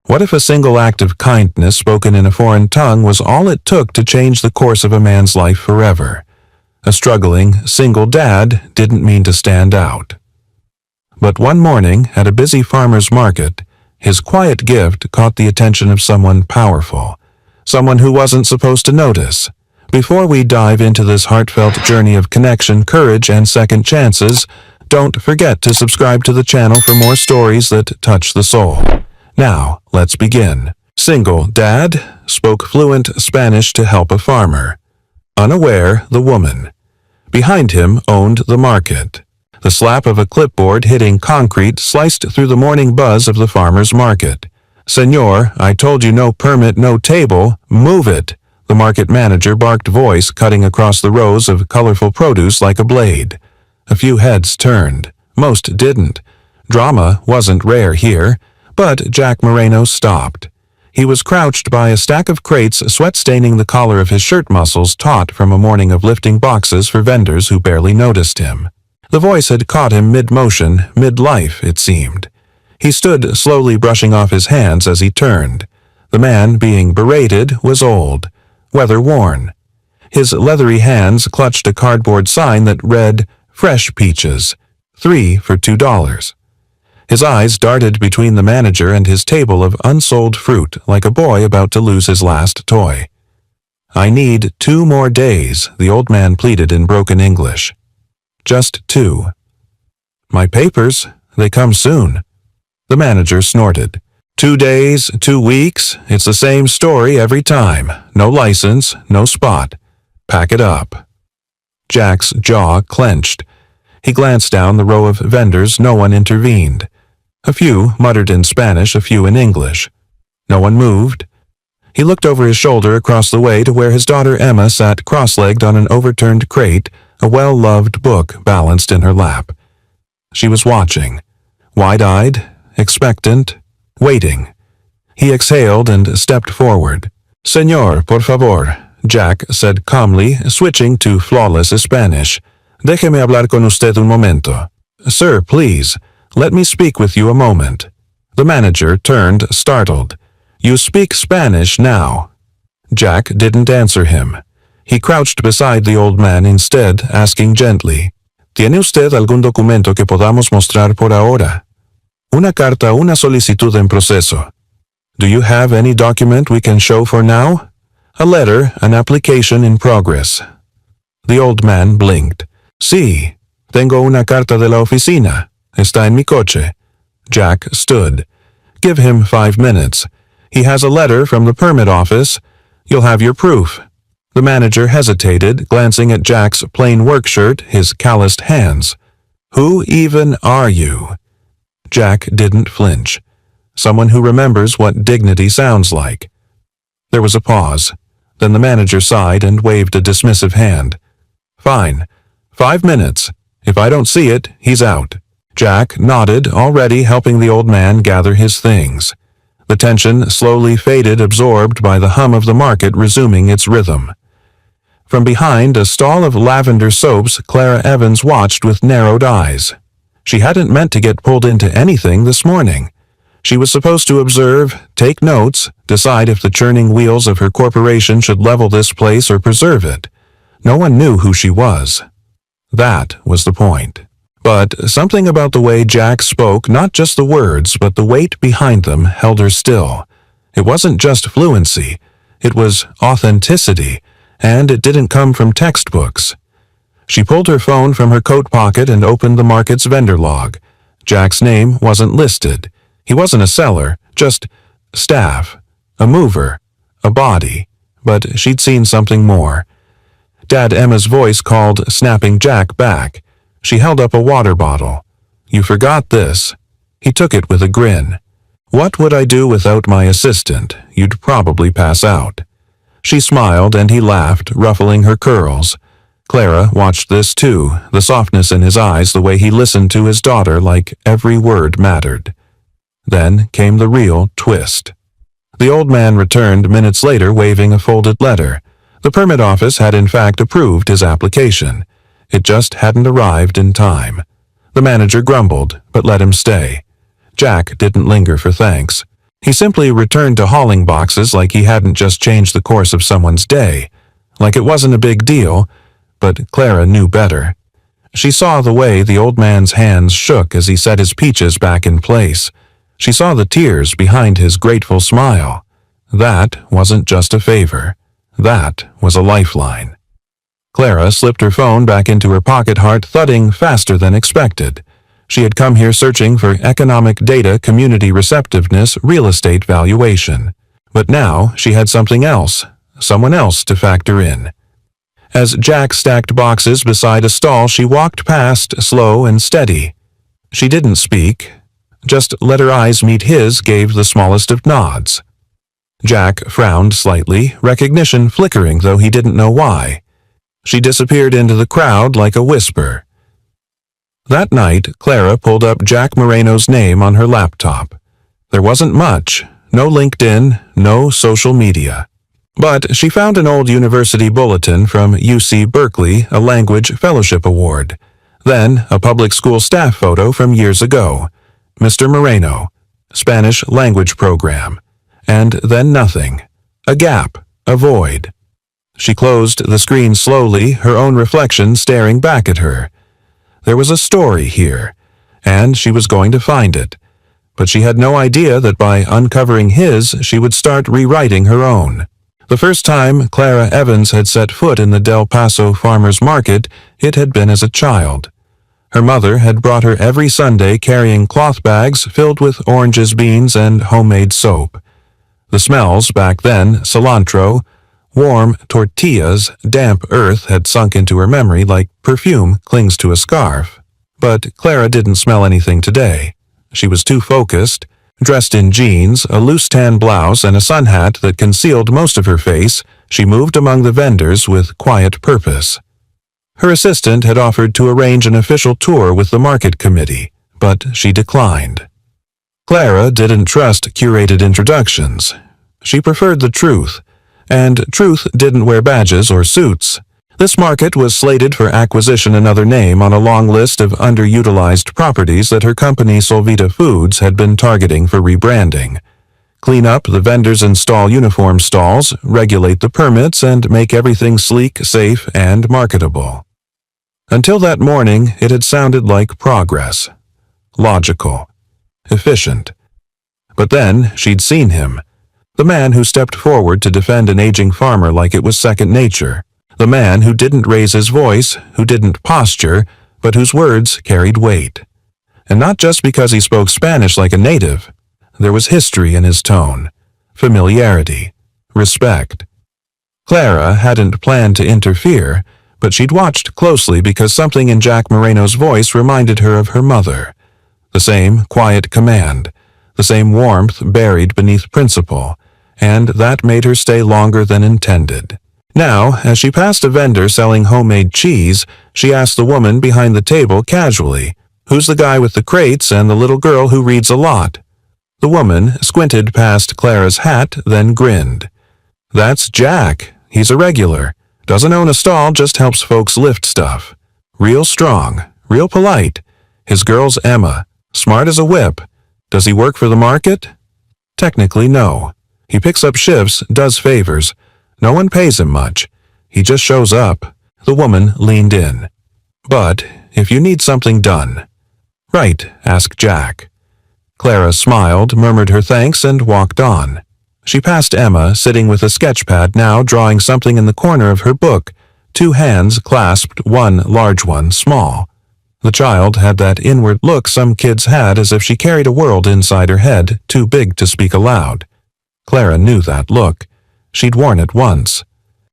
What if a single act of kindness spoken in a foreign tongue was all it took to change the course of a man's life forever? A struggling, single dad didn't mean to stand out. But one morning, at a busy farmer's market, his quiet gift caught the attention of someone powerful, someone who wasn't supposed to notice. Before we dive into this heartfelt journey of connection, courage, and second chances, don't forget to subscribe to the channel for more stories that touch the soul. Now, let's begin. Single dad spoke fluent Spanish to help a farmer. Unaware, the woman behind him owned the market. The slap of a clipboard hitting concrete sliced through the morning buzz of the farmer's market. "Senor, I told you no permit, no table. Move it," the market manager barked, voice cutting across the rows of colorful produce like a blade. A few heads turned. Most didn't. Drama wasn't rare here, but Jack Moreno stopped. He was crouched by a stack of crates, sweat staining the collar of his shirt muscles, taut from a morning of lifting boxes for vendors who barely noticed him. The voice had caught him mid-motion, mid-life, it seemed. He stood slowly, brushing off his hands as he turned. The man being berated was old, weather-worn. His leathery hands clutched a cardboard sign that read, "Fresh peaches, 3 for $2. His eyes darted between the manager and his table of unsold fruit like a boy about to lose his last toy. "I need 2 more days," the old man pleaded in broken English. "Just 2. "My papers, they come soon." The manager snorted. 2 days, 2 weeks, it's the same story every time. No license, no spot. Pack it up. Jack's jaw clenched. He glanced down the row of vendors. No one intervened. A few muttered in Spanish, a few in English. No one moved. He looked over his shoulder across the way to where his daughter Emma sat cross-legged on an overturned crate, a well-loved book balanced in her lap. She was watching, wide-eyed, expectant, waiting. He exhaled and stepped forward. "Señor, por favor," Jack said calmly, switching to flawless Spanish. "Déjeme hablar con usted un momento." "Sir, please, let me speak with you a moment." The manager turned, startled. "You speak Spanish now." Jack didn't answer him. He crouched beside the old man instead, asking gently, "¿Tiene usted algún documento que podamos mostrar por ahora? Una carta, una solicitud en proceso. Do you have any document we can show for now? A letter, an application in progress." The old man blinked. "Sí, tengo una carta de la oficina. Está en mi coche." Jack stood. "Give him 5 minutes. He has a letter from the permit office. You'll have your proof." The manager hesitated, glancing at Jack's plain work shirt, his calloused hands. "Who even are you?" Jack didn't flinch. Someone who remembers what dignity sounds like. There was a pause. Then the manager sighed and waved a dismissive hand. "Fine. 5 minutes. If I don't see it, he's out." Jack nodded, already helping the old man gather his things. The tension slowly faded, absorbed by the hum of the market resuming its rhythm. From behind a stall of lavender soaps, Clara Evans watched with narrowed eyes. She hadn't meant to get pulled into anything this morning. She was supposed to observe, take notes, decide if the churning wheels of her corporation should level this place or preserve it. No one knew who she was. That was the point. But something about the way Jack spoke, not just the words, but the weight behind them, held her still. It wasn't just fluency. It was authenticity, and it didn't come from textbooks. She pulled her phone from her coat pocket and opened the market's vendor log. Jack's name wasn't listed. He wasn't a seller, just staff, a mover, a body. But she'd seen something more. Dad Emma's voice called, snapping Jack back. She held up a water bottle. "You forgot this." He took it with a grin. "What would I do without my assistant? You'd probably pass out." She smiled and he laughed, ruffling her curls. Clara watched this too, the softness in his eyes, the way he listened to his daughter like every word mattered. Then came the real twist. The old man returned minutes later waving a folded letter. The permit office had in fact approved his application. It just hadn't arrived in time. The manager grumbled, but let him stay. Jack didn't linger for thanks. He simply returned to hauling boxes like he hadn't just changed the course of someone's day, like it wasn't a big deal, but Clara knew better. She saw the way the old man's hands shook as he set his peaches back in place. She saw the tears behind his grateful smile. That wasn't just a favor. That was a lifeline. Clara slipped her phone back into her pocket, heart thudding faster than expected. She had come here searching for economic data, community receptiveness, real estate valuation. But now she had something else, someone else to factor in. As Jack stacked boxes beside a stall, she walked past, slow and steady. She didn't speak, just let her eyes meet his, gave the smallest of nods. Jack frowned slightly, recognition flickering, though he didn't know why. She disappeared into the crowd like a whisper. That night, Clara pulled up Jack Moreno's name on her laptop. There wasn't much, no LinkedIn, no social media. But she found an old university bulletin from UC Berkeley, a language fellowship award. Then a public school staff photo from years ago. Mr. Moreno, Spanish language program. And then nothing. A gap, a void. She closed the screen slowly, her own reflection staring back at her. There was a story here, and she was going to find it. But she had no idea that by uncovering his, she would start rewriting her own. The first time Clara Evans had set foot in the Del Paso Farmers Market, it had been as a child. Her mother had brought her every Sunday carrying cloth bags filled with oranges, beans, and homemade soap. The smells back then, cilantro, warm tortillas, damp earth had sunk into her memory like perfume clings to a scarf. But Clara didn't smell anything today. She was too focused, dressed in jeans, a loose tan blouse, and a sun hat that concealed most of her face. She moved among the vendors with quiet purpose. Her assistant had offered to arrange an official tour with the market committee, but she declined. Clara didn't trust curated introductions. She preferred the truth. And truth didn't wear badges or suits. This market was slated for acquisition, another name on a long list of underutilized properties that her company Solvita Foods had been targeting for rebranding. Clean up the vendors, install uniform stalls, regulate the permits, and make everything sleek, safe, and marketable. Until that morning, it had sounded like progress. Logical. Efficient. But then she'd seen him. The man who stepped forward to defend an aging farmer like it was second nature. The man who didn't raise his voice, who didn't posture, but whose words carried weight. And not just because he spoke Spanish like a native. There was history in his tone, familiarity, respect. Clara hadn't planned to interfere, but she'd watched closely because something in Jack Moreno's voice reminded her of her mother. The same quiet command, the same warmth buried beneath principle, and that made her stay longer than intended. Now, as she passed a vendor selling homemade cheese, she asked the woman behind the table casually, "Who's the guy with the crates and the little girl who reads a lot?" The woman squinted past Clara's hat, then grinned. "That's Jack. He's a regular. Doesn't own a stall, just helps folks lift stuff. Real strong, real polite. His girl's Emma, smart as a whip. Does he work for the market?" "Technically, no. He picks up shifts, does favors. No one pays him much. He just shows up." The woman leaned in. "But if you need something done." "Right," asked Jack. Clara smiled, murmured her thanks, and walked on. She passed Emma, sitting with a sketchpad now, drawing something in the corner of her book, two hands clasped, one large, one small. The child had that inward look some kids had, as if she carried a world inside her head, too big to speak aloud. Clara knew that look. She'd worn it once.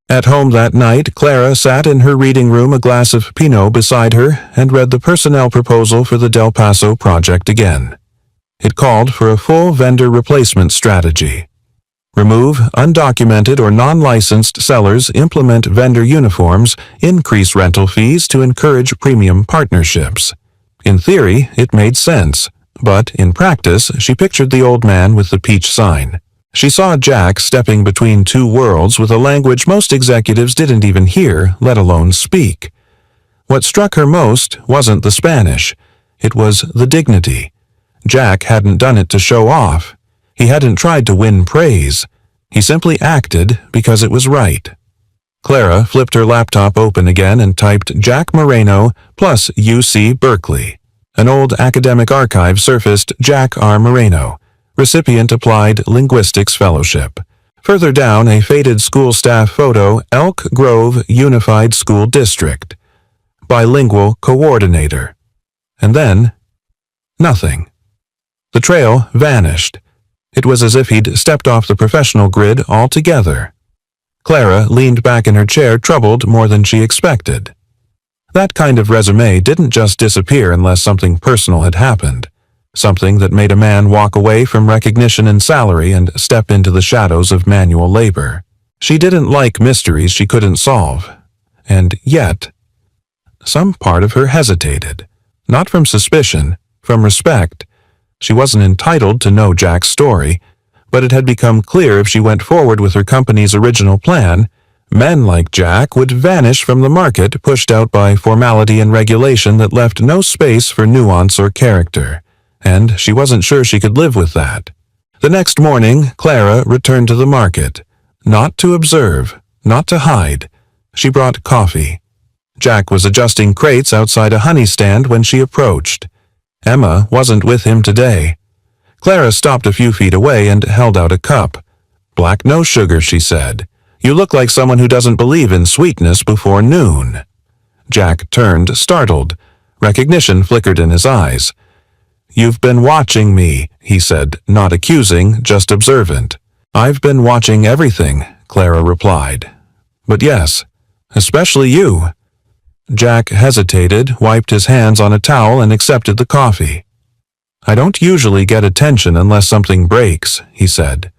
At home that night, Clara sat in her reading room, a glass of Pinot beside her, and read the personnel proposal for the Del Paso project again. It called for a full vendor replacement strategy. Remove undocumented or non-licensed sellers, implement vendor uniforms, increase rental fees to encourage premium partnerships. In theory, it made sense, but in practice, she pictured the old man with the peach sign. She saw Jack stepping between two worlds with a language most executives didn't even hear, let alone speak. What struck her most wasn't the Spanish. It was the dignity. Jack hadn't done it to show off. He hadn't tried to win praise. He simply acted because it was right. Clara flipped her laptop open again and typed Jack Moreno plus UC Berkeley. An old academic archive surfaced Jack R. Moreno, recipient Applied Linguistics Fellowship. Further down, a faded school staff photo, Elk Grove Unified School District. Bilingual coordinator. And then, nothing. The trail vanished. It was as if he'd stepped off the professional grid altogether. Clara leaned back in her chair, troubled more than she expected. That kind of resume didn't just disappear unless something personal had happened. Something that made a man walk away from recognition and salary and step into the shadows of manual labor. She didn't like mysteries she couldn't solve. And yet, some part of her hesitated. Not from suspicion, from respect. She wasn't entitled to know Jack's story, but it had become clear if she went forward with her company's original plan, men like Jack would vanish from the market, pushed out by formality and regulation that left no space for nuance or character. And she wasn't sure she could live with that. The next morning, Clara returned to the market. Not to observe, not to hide. She brought coffee. Jack was adjusting crates outside a honey stand when she approached. Emma wasn't with him today. Clara stopped a few feet away and held out a cup. "Black no sugar," she said. "You look like someone who doesn't believe in sweetness before noon." Jack turned, startled. Recognition flickered in his eyes. "You've been watching me," he said, not accusing, just observant. "I've been watching everything," Clara replied. "But yes, especially you." Jack hesitated, wiped his hands on a towel, and accepted the coffee. "I don't usually get attention unless something breaks," he said.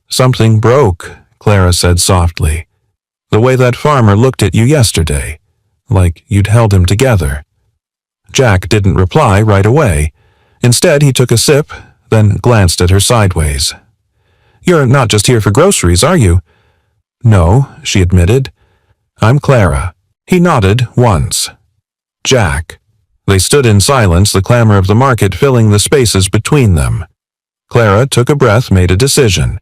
"Something broke," Clara said softly. "The way that farmer looked at you yesterday, like you'd held him together." Jack didn't reply right away. Instead, he took a sip, then glanced at her sideways. "You're not just here for groceries, are you?" "No," she admitted. "I'm Clara." He nodded once. Jack. They stood in silence, the clamor of the market filling the spaces between them. Clara took a breath, made a decision.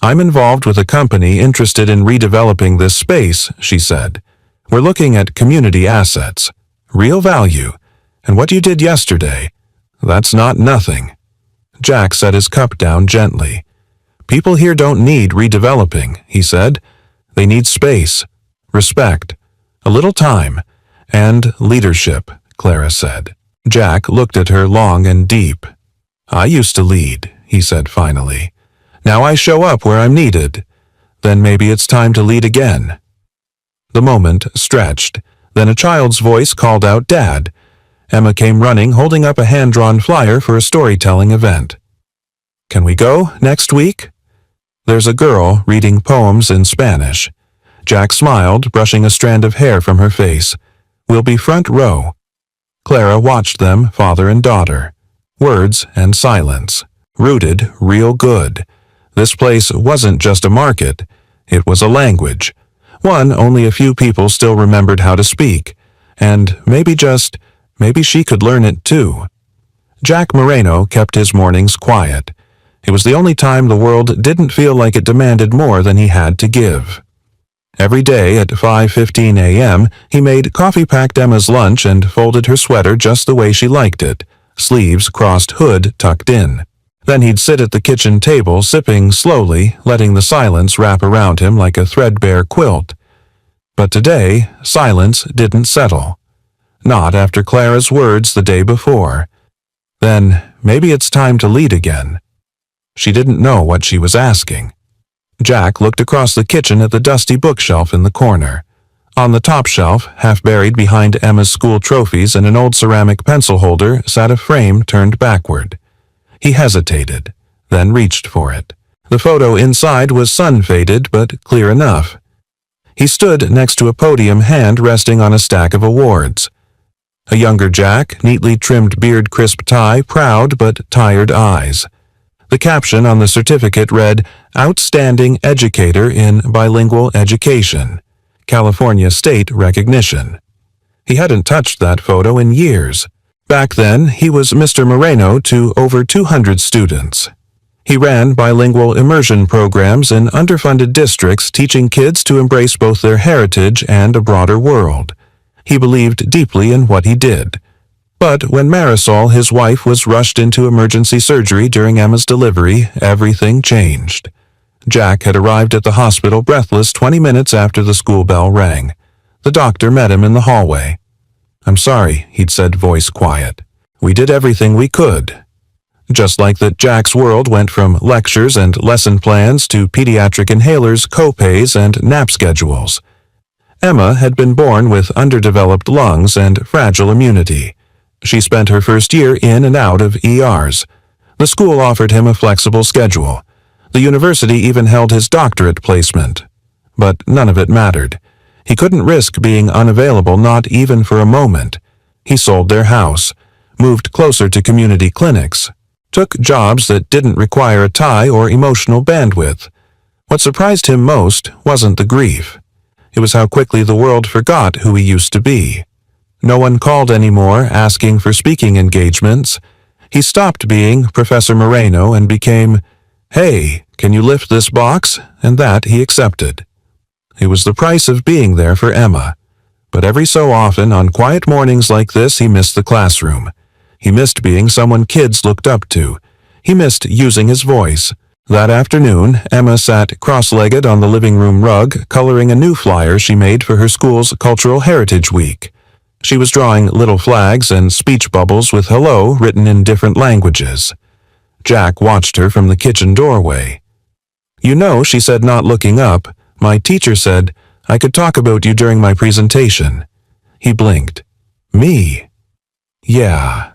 "I'm involved with a company interested in redeveloping this space," she said. "We're looking at community assets, real value, and what you did yesterday, that's not nothing." Jack set his cup down gently. "People here don't need redeveloping," he said. "They need space, respect, a little time, and leadership," Clara said. Jack looked at her long and deep. "I used to lead," he said finally. "Now I show up where I'm needed. Then maybe it's time to lead again." The moment stretched. Then a child's voice called out, "Dad." Emma came running, holding up a hand-drawn flyer for a storytelling event. "Can we go next week?" There's a girl reading poems in Spanish. Jack smiled, brushing a strand of hair from her face. "We'll be front row." Clara watched them, father and daughter. Words and silence. Rooted real good. This place wasn't just a market. It was a language. One only a few people still remembered how to speak. And maybe she could learn it too. Jack Moreno kept his mornings quiet. It was the only time the world didn't feel like it demanded more than he had to give. Every day at 5:15 a.m., he made coffee-packed Emma's lunch and folded her sweater just the way she liked it, sleeves crossed, hood tucked in. Then he'd sit at the kitchen table, sipping slowly, letting the silence wrap around him like a threadbare quilt. But today, silence didn't settle. Not after Clara's words the day before. Then maybe it's time to lead again. She didn't know what she was asking. Jack looked across the kitchen at the dusty bookshelf in the corner. On the top shelf, half buried behind Emma's school trophies and an old ceramic pencil holder, sat a frame turned backward. He hesitated, then reached for it. The photo inside was sun-faded but clear enough. He stood next to a podium, hand resting on a stack of awards. A younger Jack, neatly trimmed beard, crisp tie, proud but tired eyes. The caption on the certificate read, "Outstanding Educator in Bilingual Education, California State Recognition." He hadn't touched that photo in years. Back then, he was Mr. Moreno to over 200 students. He ran bilingual immersion programs in underfunded districts, teaching kids to embrace both their heritage and a broader world. He believed deeply in what he did. But when Marisol, his wife, was rushed into emergency surgery during Emma's delivery, everything changed. Jack had arrived at the hospital breathless 20 minutes after the school bell rang. The doctor met him in the hallway. "I'm sorry," he'd said, voice quiet. "We did everything we could." Just like that, Jack's world went from lectures and lesson plans to pediatric inhalers, co-pays, and nap schedules. Emma had been born with underdeveloped lungs and fragile immunity. She spent her first year in and out of ERs. The school offered him a flexible schedule. The university even held his doctorate placement. But none of it mattered. He couldn't risk being unavailable, not even for a moment. He sold their house, moved closer to community clinics, took jobs that didn't require a tie or emotional bandwidth. What surprised him most wasn't the grief. It was how quickly the world forgot who he used to be. No one called anymore asking for speaking engagements. He stopped being Professor Moreno and became, "Hey, can you lift this box?" And that he accepted. It was the price of being there for Emma. But every so often, on quiet mornings like this, he missed the classroom. He missed being someone kids looked up to. He missed using his voice. That afternoon, Emma sat cross-legged on the living room rug, coloring a new flyer she made for her school's Cultural Heritage Week. She was drawing little flags and speech bubbles with hello written in different languages. Jack watched her from the kitchen doorway. "You know," she said, not looking up, "my teacher said I could talk about you during my presentation." He blinked. "Me?" "Yeah."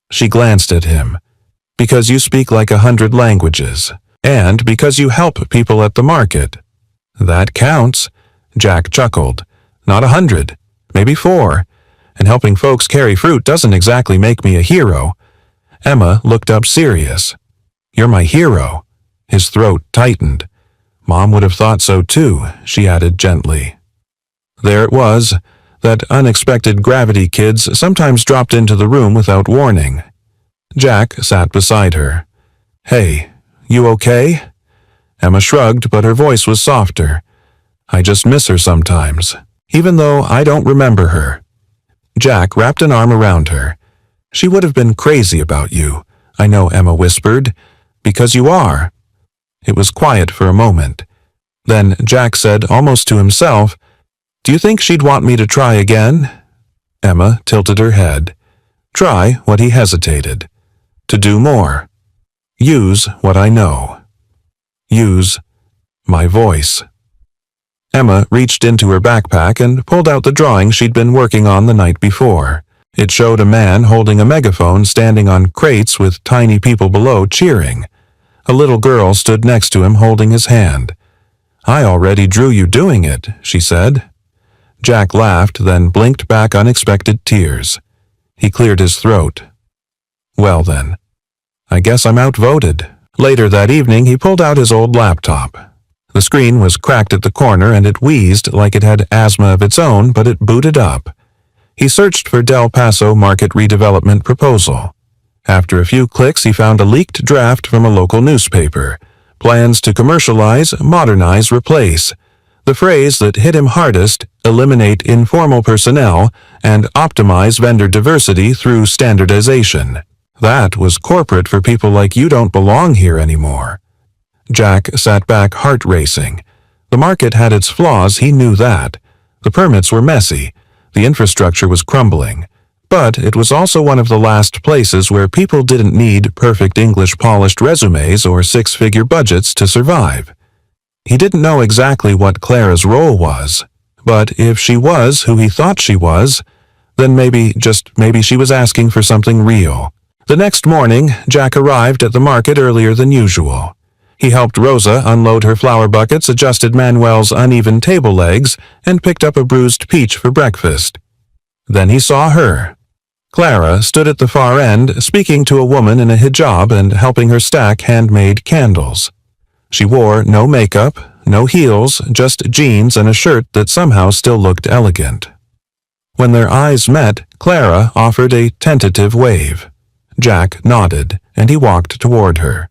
She glanced at him. "Because you speak like 100 languages. And because you help people at the market." "That counts." Jack chuckled. "Not 100, maybe 4. And helping folks carry fruit doesn't exactly make me a hero." Emma looked up serious. "You're my hero." His throat tightened. "Mom would have thought so too," she added gently. There it was. That unexpected gravity kids sometimes dropped into the room without warning. Jack sat beside her. "Hey, you okay?" Emma shrugged, but her voice was softer. "I just miss her sometimes, even though I don't remember her." Jack wrapped an arm around her. "She would have been crazy about you, I know," Emma whispered. "Because you are." It was quiet for a moment. Then Jack said, almost to himself, "Do you think she'd want me to try again?" Emma tilted her head. "Try what?" He hesitated. "To do more. Use what I know. Use my voice." Emma reached into her backpack and pulled out the drawing she'd been working on the night before. It showed a man holding a megaphone standing on crates with tiny people below cheering. A little girl stood next to him holding his hand. "I already drew you doing it," she said. Jack laughed, then blinked back unexpected tears. He cleared his throat. "Well then, I guess I'm outvoted." Later that evening, he pulled out his old laptop. The screen was cracked at the corner and it wheezed like it had asthma of its own, but it booted up. He searched for Del Paso Market Redevelopment Proposal. After a few clicks, he found a leaked draft from a local newspaper. Plans to commercialize, modernize, replace. The phrase that hit him hardest, eliminate informal personnel and optimize vendor diversity through standardization. That was corporate for people like you don't belong here anymore. Jack sat back, heart racing. The market had its flaws, he knew that. The permits were messy. The infrastructure was crumbling. But it was also one of the last places where people didn't need perfect English-polished resumes or six-figure budgets to survive. He didn't know exactly what Clara's role was, but if she was who he thought she was, then maybe, just maybe, she was asking for something real. The next morning, Jack arrived at the market earlier than usual. He helped Rosa unload her flower buckets, adjusted Manuel's uneven table legs, and picked up a bruised peach for breakfast. Then he saw her. Clara stood at the far end, speaking to a woman in a hijab and helping her stack handmade candles. She wore no makeup, no heels, just jeans and a shirt that somehow still looked elegant. When their eyes met, Clara offered a tentative wave. Jack nodded, and he walked toward her.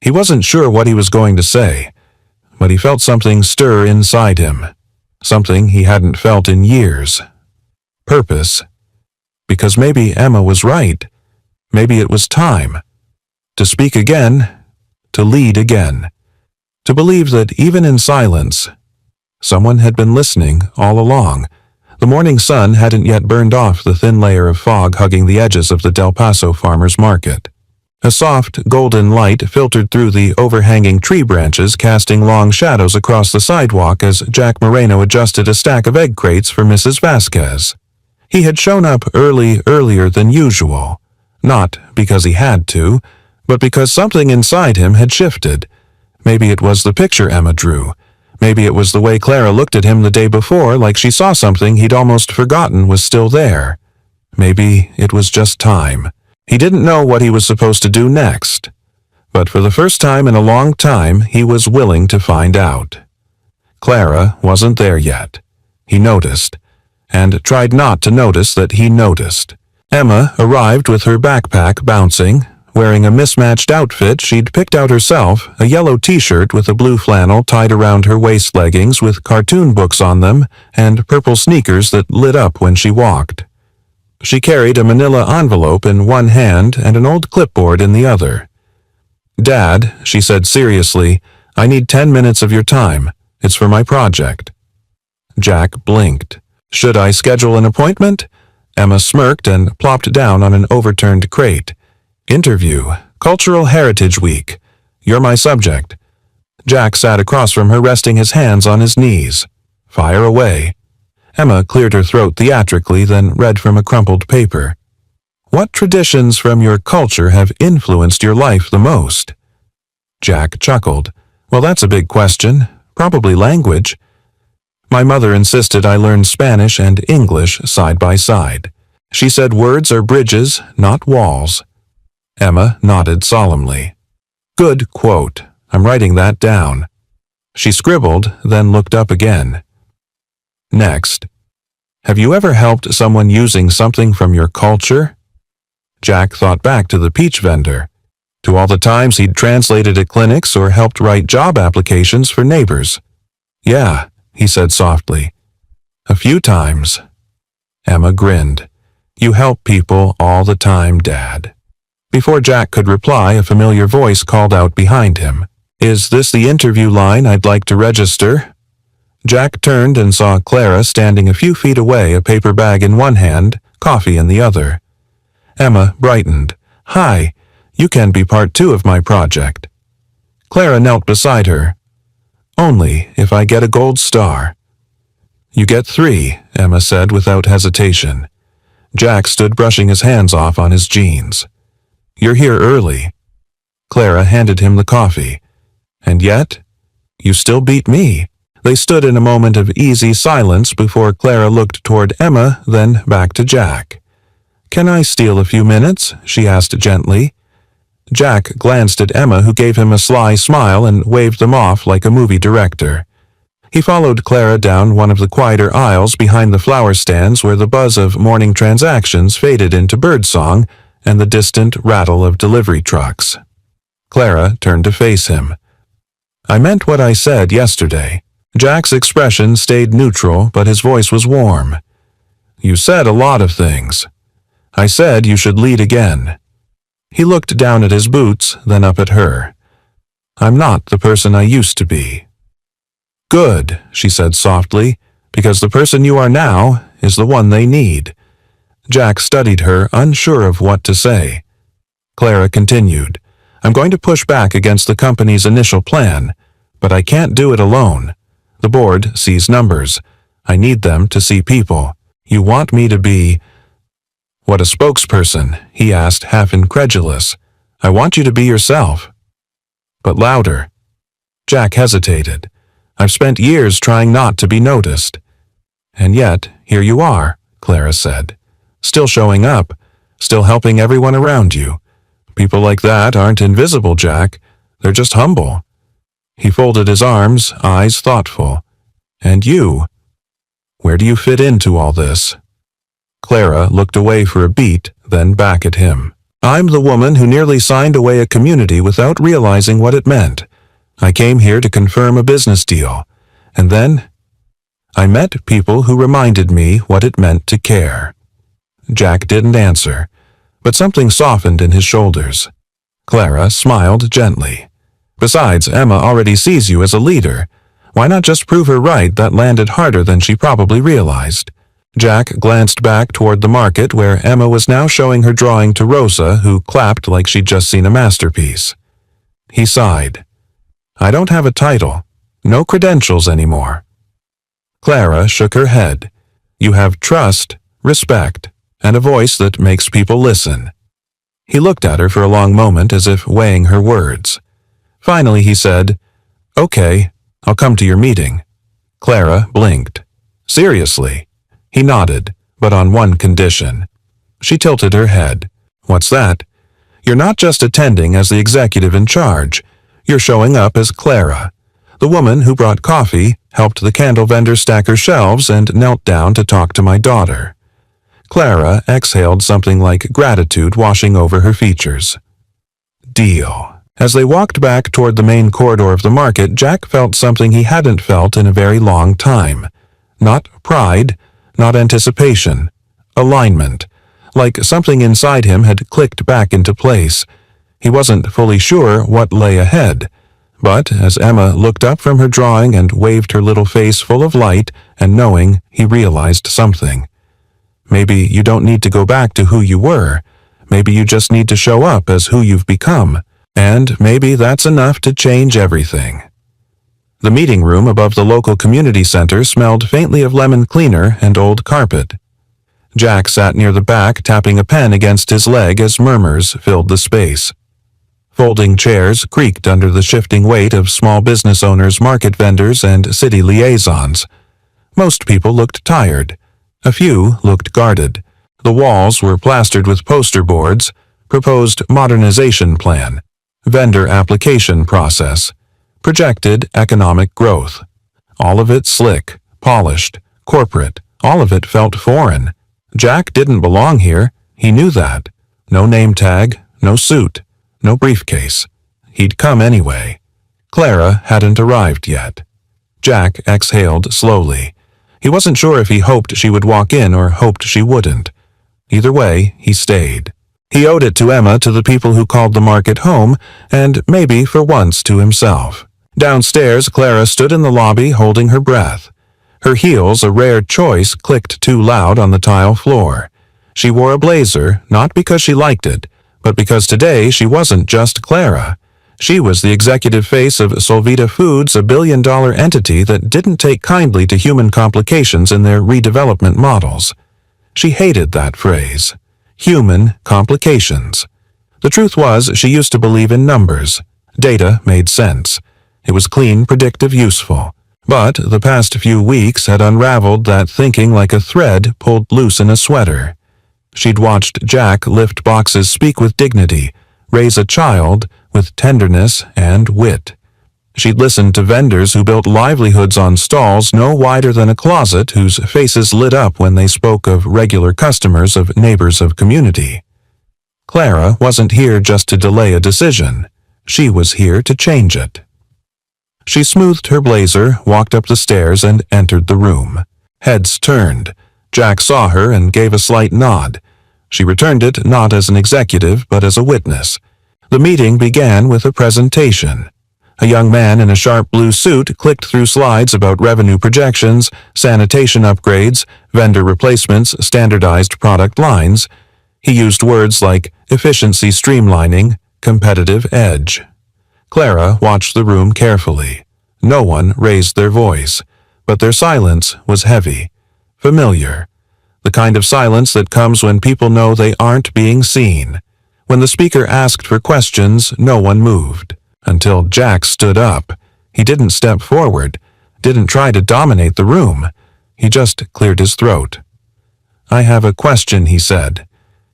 He wasn't sure what he was going to say, but he felt something stir inside him, something he hadn't felt in years. Purpose. Because maybe Emma was right. Maybe it was time. To speak again, to lead again. To believe that even in silence, someone had been listening all along. The morning sun hadn't yet burned off the thin layer of fog hugging the edges of the Del Paso farmers market. A soft, golden light filtered through the overhanging tree branches, casting long shadows across the sidewalk as Jack Moreno adjusted a stack of egg crates for Mrs. Vasquez. He had shown up earlier than usual, not because he had to, but because something inside him had shifted. Maybe it was the picture Emma drew. Maybe it was the way Clara looked at him the day before, like she saw something he'd almost forgotten was still there. Maybe it was just time. He didn't know what he was supposed to do next, but for the first time in a long time, he was willing to find out. Clara wasn't there yet. He noticed, and tried not to notice that he noticed. Emma arrived with her backpack bouncing, wearing a mismatched outfit she'd picked out herself, a yellow t-shirt with a blue flannel tied around her waist leggings with cartoon books on them, and purple sneakers that lit up when she walked. She carried a manila envelope in one hand and an old clipboard in the other. "Dad," she said seriously, "I need 10 minutes of your time. It's for my project." Jack blinked. "Should I schedule an appointment?" Emma smirked and plopped down on an overturned crate. "Interview. Cultural Heritage Week. You're my subject." Jack sat across from her, resting his hands on his knees. "Fire away." Emma cleared her throat theatrically, then read from a crumpled paper. "What traditions from your culture have influenced your life the most?" Jack chuckled. "Well, that's a big question. Probably language. My mother insisted I learn Spanish and English side by side. She said words are bridges, not walls." Emma nodded solemnly. "Good quote. I'm writing that down." She scribbled, then looked up again. "Next. Have you ever helped someone using something from your culture?" Jack thought back to the peach vendor, to all the times he'd translated at clinics or helped write job applications for neighbors. "Yeah," he said softly. "A few times." Emma grinned. "You help people all the time, Dad." Before Jack could reply, a familiar voice called out behind him. "Is this the interview line I'd like to register?" Jack turned and saw Clara standing a few feet away, a paper bag in one hand, coffee in the other. Emma brightened. "Hi, you can be part 2 of my project." Clara knelt beside her. "Only if I get a gold star." "You get 3, Emma said without hesitation. Jack stood brushing his hands off on his jeans. "You're here early." Clara handed him the coffee. "And yet, you still beat me." They stood in a moment of easy silence before Clara looked toward Emma, then back to Jack. "Can I steal a few minutes?" she asked gently. Jack glanced at Emma, who gave him a sly smile and waved them off like a movie director. He followed Clara down one of the quieter aisles behind the flower stands where the buzz of morning transactions faded into birdsong and the distant rattle of delivery trucks. Clara turned to face him. "I meant what I said yesterday." Jack's expression stayed neutral, but his voice was warm. "You said a lot of things. I said you should lead again." He looked down at his boots, then up at her. "I'm not the person I used to be." "Good," she said softly, "because the person you are now is the one they need." Jack studied her, unsure of what to say. Clara continued, "I'm going to push back against the company's initial plan, but I can't do it alone. The board sees numbers. I need them to see people. You want me to be—" "What, a spokesperson?" he asked, half incredulous. "I want you to be yourself." "But louder." Jack hesitated. "I've spent years trying not to be noticed." "And yet, here you are," Clara said. "Still showing up, still helping everyone around you. People like that aren't invisible, Jack. They're just humble." He folded his arms, eyes thoughtful. "And you? Where do you fit into all this?" Clara looked away for a beat, then back at him. I'm the woman who nearly signed away a community without realizing what it meant. I came here to confirm a business deal. And then I met people who reminded me what it meant to care. Jack didn't answer, but something softened in his shoulders. Clara smiled gently. Besides, Emma already sees you as a leader. Why not just prove her right? That landed harder than she probably realized. Jack glanced back toward the market where Emma was now showing her drawing to Rosa, who clapped like she'd just seen a masterpiece. He sighed. I don't have a title. No credentials anymore. Clara shook her head. You have trust, respect, and a voice that makes people listen. He looked at her for a long moment as if weighing her words. Finally he said, Okay, I'll come to your meeting. Clara blinked. Seriously? He nodded, but on one condition. She tilted her head. What's that? You're not just attending as the executive in charge. You're showing up as Clara, the woman who brought coffee, helped the candle vendor stack her shelves, and knelt down to talk to my daughter. Clara exhaled something like gratitude washing over her features. Deal. As they walked back toward the main corridor of the market, Jack felt something he hadn't felt in a very long time. Not pride, not anticipation. Alignment. Like something inside him had clicked back into place. He wasn't fully sure what lay ahead. But as Emma looked up from her drawing and waved her little face full of light and knowing, he realized something. Maybe you don't need to go back to who you were. Maybe you just need to show up as who you've become. And maybe that's enough to change everything. The meeting room above the local community center smelled faintly of lemon cleaner and old carpet. Jack sat near the back, tapping a pen against his leg as murmurs filled the space. Folding chairs creaked under the shifting weight of small business owners, market vendors, and city liaisons. Most people looked tired. A few looked guarded. The walls were plastered with poster boards, proposed modernization plan, vendor application process, projected economic growth. All of it slick, polished, corporate. All of it felt foreign. Jack didn't belong here. He knew that. No name tag, no suit, no briefcase. He'd come anyway. Clara hadn't arrived yet. Jack exhaled slowly. He wasn't sure if he hoped she would walk in or hoped she wouldn't. Either way, he stayed. He owed it to Emma, to the people who called the market home, and maybe for once to himself. Downstairs, Clara stood in the lobby holding her breath. Her heels, a rare choice, clicked too loud on the tile floor. She wore a blazer, not because she liked it, but because today she wasn't just Clara. She was the executive face of Solvita Foods, a billion-dollar entity that didn't take kindly to human complications in their redevelopment models. She hated that phrase. Human complications. The truth was, she used to believe in numbers. Data made sense. It was clean, predictive, useful. But the past few weeks had unraveled that thinking like a thread pulled loose in a sweater. She'd watched Jack lift boxes, speak with dignity, raise a child with tenderness and wit. She'd listened to vendors who built livelihoods on stalls no wider than a closet, whose faces lit up when they spoke of regular customers, of neighbors of community. Clara wasn't here just to delay a decision. She was here to change it. She smoothed her blazer, walked up the stairs, and entered the room. Heads turned. Jack saw her and gave a slight nod. She returned it not as an executive, but as a witness. The meeting began with a presentation. A young man in a sharp blue suit clicked through slides about revenue projections, sanitation upgrades, vendor replacements, standardized product lines. He used words like efficiency streamlining, competitive edge. Clara watched the room carefully. No one raised their voice, but their silence was heavy, familiar. The kind of silence that comes when people know they aren't being seen. When the speaker asked for questions, no one moved. Until Jack stood up. He didn't step forward, didn't try to dominate the room. He just cleared his throat. I have a question, he said.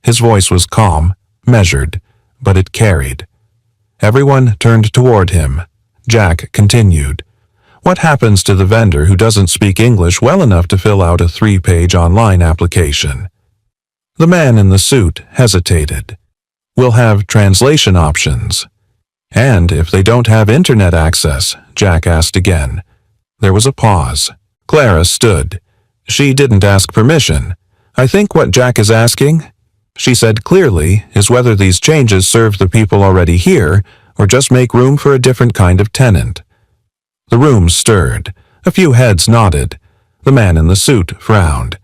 His voice was calm, measured, but it carried. Everyone turned toward him. Jack continued. What happens to the vendor who doesn't speak English well enough to fill out a 3-page online application? The man in the suit hesitated. We'll have translation options. And if they don't have internet access, Jack asked again. There was a pause. Clara stood. She didn't ask permission. I think what Jack is asking, she said clearly, is whether these changes serve the people already here or just make room for a different kind of tenant. The room stirred. A few heads nodded. The man in the suit frowned.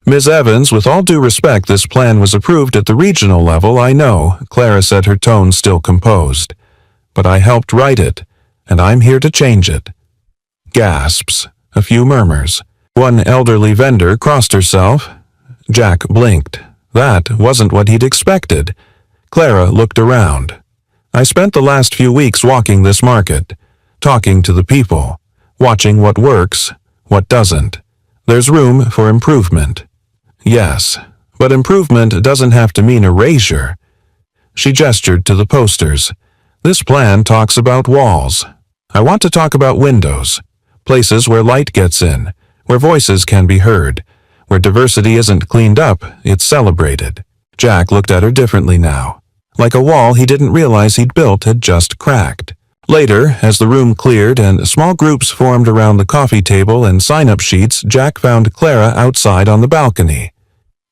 Ms. Evans, with all due respect, this plan was approved at the regional level, I know, Clara said, her tone still composed. But I helped write it, and I'm here to change it. Gasps. A few murmurs. One elderly vendor crossed herself. Jack blinked. That wasn't what he'd expected. Clara looked around. I spent the last few weeks walking this market, talking to the people, watching what works, what doesn't. There's room for improvement. Yes, but improvement doesn't have to mean erasure. She gestured to the posters. This plan talks about walls. I want to talk about windows, places where light gets in, where voices can be heard, where diversity isn't cleaned up, it's celebrated. Jack looked at her differently now. Like a wall he didn't realize he'd built had just cracked. Later, as the room cleared and small groups formed around the coffee table and sign-up sheets, Jack found Clara outside on the balcony.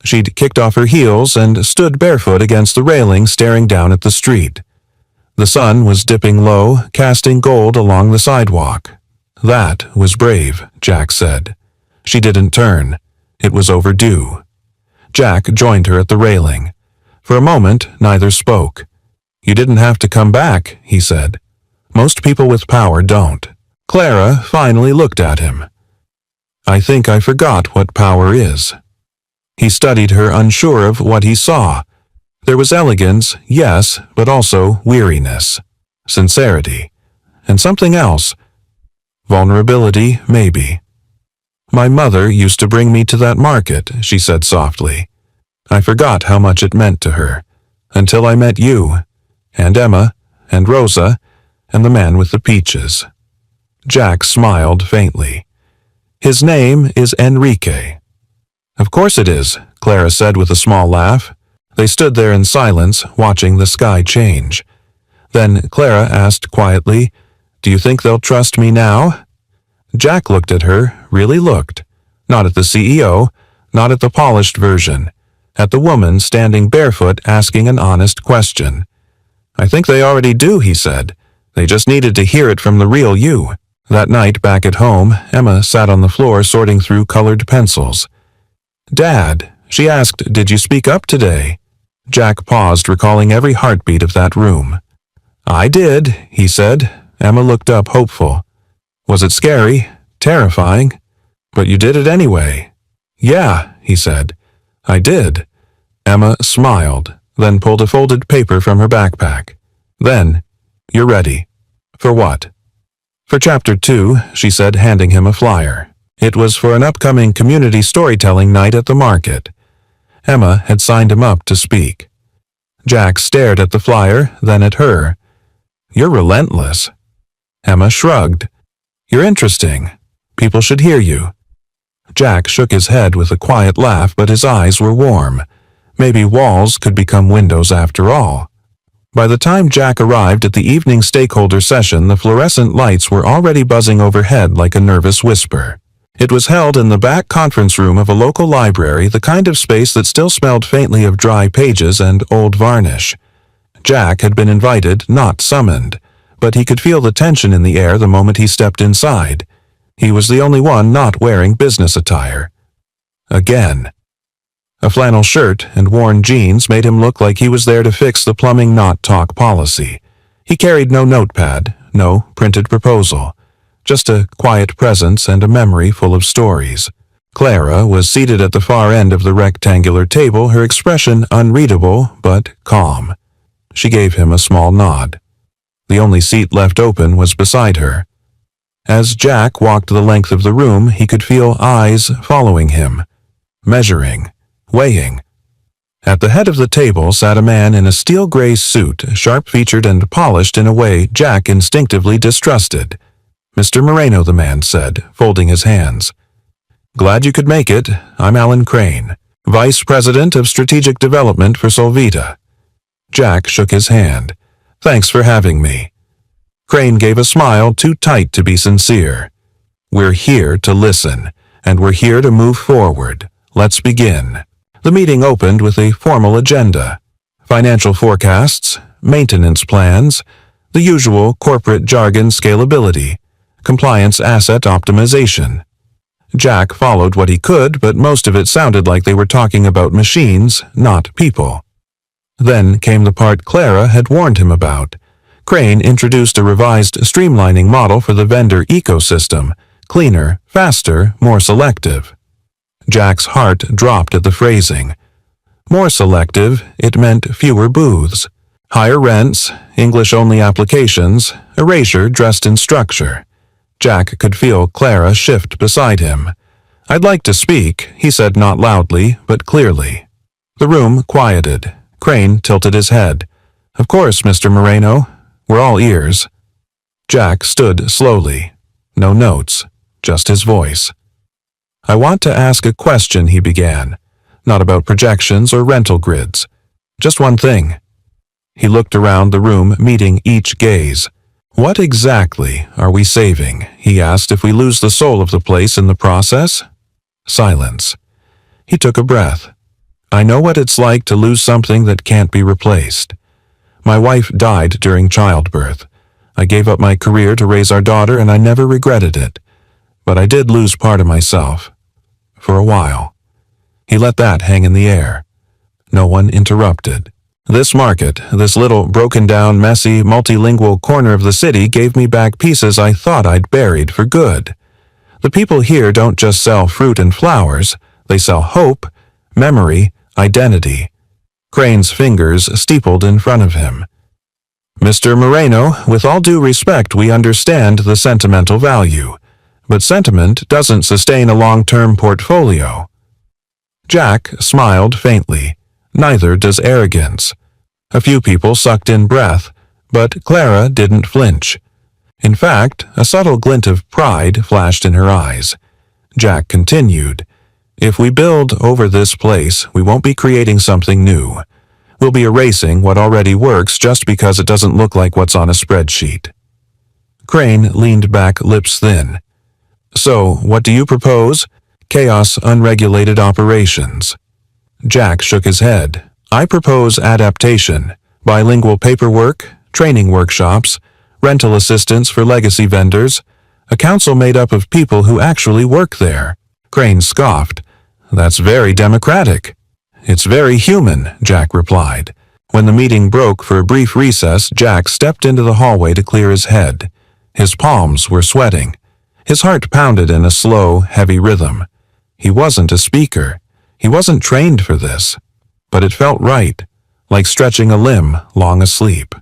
She'd kicked off her heels and stood barefoot against the railing, staring down at the street. The sun was dipping low, casting gold along the sidewalk. That was brave, Jack said. She didn't turn. It was overdue. Jack joined her at the railing. For a moment, neither spoke. You didn't have to come back, he said. Most people with power don't. Clara finally looked at him. I think I forgot what power is. He studied her, unsure of what he saw. There was elegance, yes, but also weariness, sincerity, and something else. Vulnerability, maybe. My mother used to bring me to that market, she said softly. I forgot how much it meant to her, until I met you, and Emma, and Rosa, and the man with the peaches. Jack smiled faintly. His name is Enrique. Of course it is, Clara said with a small laugh. They stood there in silence, watching the sky change. Then Clara asked quietly, Do you think they'll trust me now? Jack looked at her, really looked. Not at the CEO, not at the polished version. At the woman standing barefoot asking an honest question. I think they already do, he said. They just needed to hear it from the real you. That night back at home, Emma sat on the floor sorting through colored pencils. Dad, she asked, did you speak up today? Jack paused, recalling every heartbeat of that room. I did, he said. Emma looked up, hopeful. Was it scary? Terrifying? But you did it anyway. Yeah, he said. I did. Emma smiled, then pulled a folded paper from her backpack. Then, you're ready. For what? For Chapter 2, she said, handing him a flyer. It was for an upcoming community storytelling night at the market. Emma had signed him up to speak. Jack stared at the flyer, then at her. You're relentless. Emma shrugged. You're interesting. People should hear you. Jack shook his head with a quiet laugh, but his eyes were warm. Maybe walls could become windows after all. By the time Jack arrived at the evening stakeholder session, the fluorescent lights were already buzzing overhead like a nervous whisper. It was held in the back conference room of a local library, the kind of space that still smelled faintly of dry pages and old varnish. Jack had been invited, not summoned, but he could feel the tension in the air the moment he stepped inside. He was the only one not wearing business attire. Again. A flannel shirt and worn jeans made him look like he was there to fix the plumbing not talk policy. He carried no notepad, no printed proposal. Just a quiet presence and a memory full of stories. Clara was seated at the far end of the rectangular table, her expression unreadable but calm. She gave him a small nod. The only seat left open was beside her. As Jack walked the length of the room, he could feel eyes following him, measuring, weighing. At the head of the table sat a man in a steel-gray suit, sharp-featured and polished in a way Jack instinctively distrusted. Mr. Moreno, the man said, folding his hands. Glad you could make it. I'm Alan Crane, Vice President of Strategic Development for Solvita. Jack shook his hand. "Thanks for having me." Crane gave a smile too tight to be sincere. "We're here to listen, and we're here to move forward. Let's begin." The meeting opened with a formal agenda. Financial forecasts, maintenance plans, the usual corporate jargon scalability, compliance asset optimization. Jack followed what he could, but most of it sounded like they were talking about machines, not people. Then came the part Clara had warned him about. Crane introduced a revised streamlining model for the vendor ecosystem, cleaner, faster, more selective. Jack's heart dropped at the phrasing. More selective, it meant fewer booths, higher rents, English-only applications, erasure dressed in structure. Jack could feel Clara shift beside him. "I'd like to speak," he said, not loudly, but clearly. The room quieted. Crane tilted his head. "Of course, Mr. Moreno. We're all ears." Jack stood slowly. No notes, just his voice. "I want to ask a question," he began. "Not about projections or rental grids. Just one thing." He looked around the room, meeting each gaze. "What exactly are we saving?" he asked. "If we lose the soul of the place in the process?" Silence. He took a breath. "I know what it's like to lose something that can't be replaced. My wife died during childbirth. I gave up my career to raise our daughter, and I never regretted it. But I did lose part of myself. For a while." He let that hang in the air. No one interrupted. "This market, this little broken-down, messy, multilingual corner of the city gave me back pieces I thought I'd buried for good. The people here don't just sell fruit and flowers. They sell hope, memory, identity." Crane's fingers steepled in front of him. "Mr. Moreno, with all due respect, we understand the sentimental value. But sentiment doesn't sustain a long-term portfolio." Jack smiled faintly. Neither does arrogance. A few people sucked in breath, but Clara didn't flinch. In fact, a subtle glint of pride flashed in her eyes. Jack continued, "If we build over this place, we won't be creating something new. We'll be erasing what already works just because it doesn't look like what's on a spreadsheet." Crane leaned back, lips thin. "So, what do you propose?" "Chaos unregulated operations." Jack shook his head. "I propose adaptation, bilingual paperwork, training workshops, rental assistance for legacy vendors, a council made up of people who actually work there." Crane scoffed. "That's very democratic." "It's very human," Jack replied. When the meeting broke for a brief recess, Jack stepped into the hallway to clear his head. His palms were sweating. His heart pounded in a slow, heavy rhythm. He wasn't a speaker. He wasn't trained for this. But it felt right, like stretching a limb long asleep.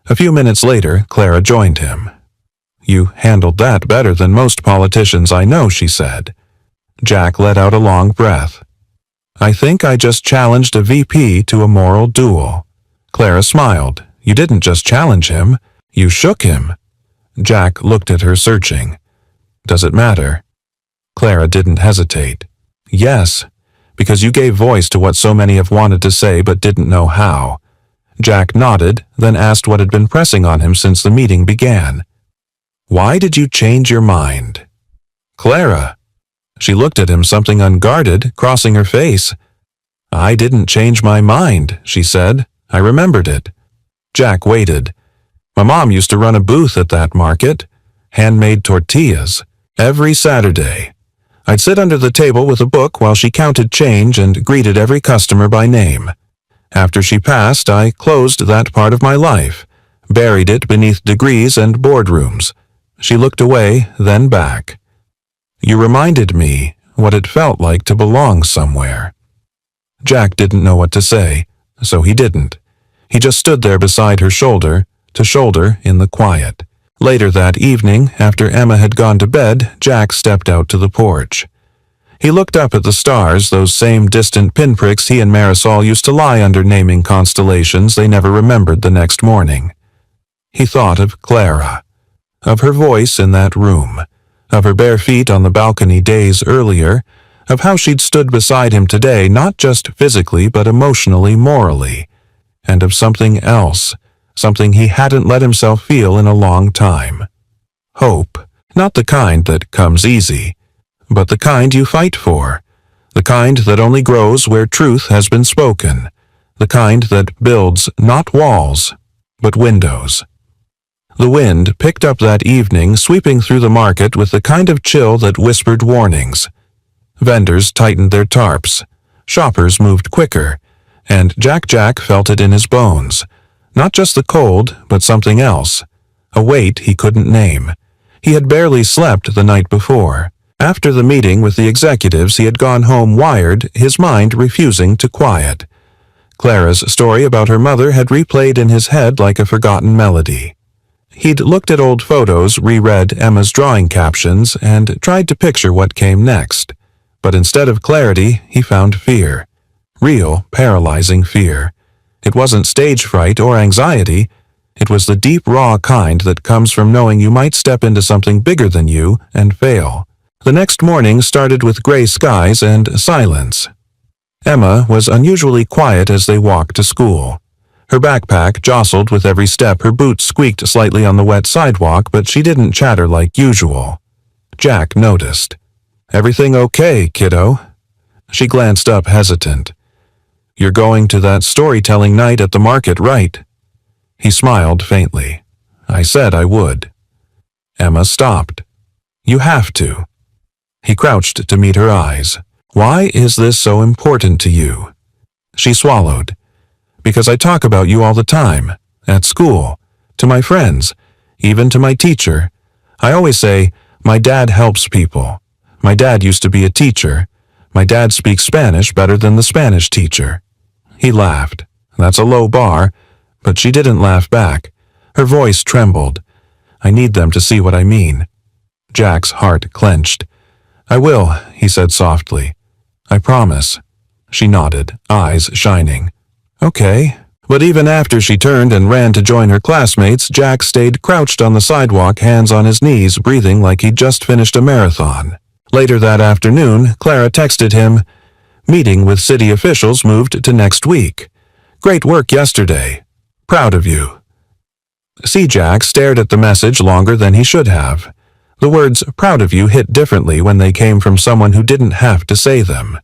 A few minutes later, Clara joined him. "You handled that better than most politicians I know," she said. Jack let out a long breath. "I think I just challenged a VP to a moral duel." Clara smiled. "You didn't just challenge him. You shook him." Jack looked at her, searching. "Does it matter?" Clara didn't hesitate. "Yes, because you gave voice to what so many have wanted to say but didn't know how." Jack nodded, then asked what had been pressing on him since the meeting began. "Why did you change your mind?" "Clara." She looked at him, something unguarded crossing her face. "I didn't change my mind," she said. "I remembered it." Jack waited. "My mom used to run a booth at that market. Handmade tortillas. Every Saturday. I'd sit under the table with a book while she counted change and greeted every customer by name. After she passed, I closed that part of my life, buried it beneath degrees and boardrooms." She looked away, then back. "You reminded me what it felt like to belong somewhere." Jack didn't know what to say, so he didn't. He just stood there beside her, shoulder to shoulder, in the quiet. Later that evening, after Emma had gone to bed, Jack stepped out to the porch. He looked up at the stars, those same distant pinpricks he and Marisol used to lie under, naming constellations they never remembered the next morning. He thought of Clara, of her voice in that room, of her bare feet on the balcony days earlier, of how she'd stood beside him today, not just physically but emotionally, morally. and of something else, something he hadn't let himself feel in a long time. Hope, not the kind that comes easy, but the kind you fight for, the kind that only grows where truth has been spoken, the kind that builds not walls, but windows. The wind picked up that evening, sweeping through the market with the kind of chill that whispered warnings. Vendors tightened their tarps, shoppers moved quicker, and Jack felt it in his bones. Not just the cold, but something else, a weight he couldn't name. He had barely slept the night before. After the meeting with the executives, he had gone home wired, his mind refusing to quiet. Clara's story about her mother had replayed in his head like a forgotten melody. He'd looked at old photos, reread Emma's drawing captions, and tried to picture what came next. But instead of clarity, he found fear. Real, paralyzing fear. It wasn't stage fright or anxiety. It was the deep, raw kind that comes from knowing you might step into something bigger than you and fail. The next morning started with gray skies and silence. Emma was unusually quiet as they walked to school. Her backpack jostled with every step, her boots squeaked slightly on the wet sidewalk, but she didn't chatter like usual. Jack noticed. "Everything okay, kiddo?" She glanced up, hesitant. "You're going to that storytelling night at the market, right?" He smiled faintly. "I said I would." Emma stopped. "You have to." He crouched to meet her eyes. "Why is this so important to you?" She swallowed. "Because I talk about you all the time. At school. To my friends. Even to my teacher. I always say, my dad helps people. My dad used to be a teacher. My dad speaks Spanish better than the Spanish teacher." He laughed. That's a low bar, but she didn't laugh back. Her voice trembled. "I need them to see what I mean." Jack's heart clenched. "I will," he said softly. "I promise." She nodded, eyes shining. "Okay." But even after she turned and ran to join her classmates, Jack stayed crouched on the sidewalk, hands on his knees, breathing like he'd just finished a marathon. Later that afternoon, Clara texted him, "Meeting with city officials moved to next week. Great work yesterday. Proud of you." Jack stared at the message longer than he should have. The words "proud of you" hit differently when they came from someone who didn't have to say them.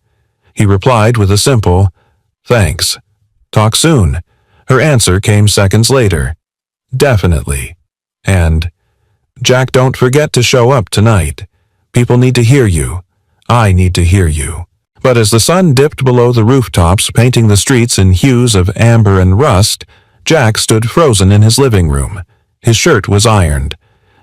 He replied with a simple, "Thanks. Talk soon." Her answer came seconds later. "Definitely." And, "Jack, don't forget to show up tonight. People need to hear you. I need to hear you." But as the sun dipped below the rooftops, painting the streets in hues of amber and rust, Jack stood frozen in his living room. His shirt was ironed.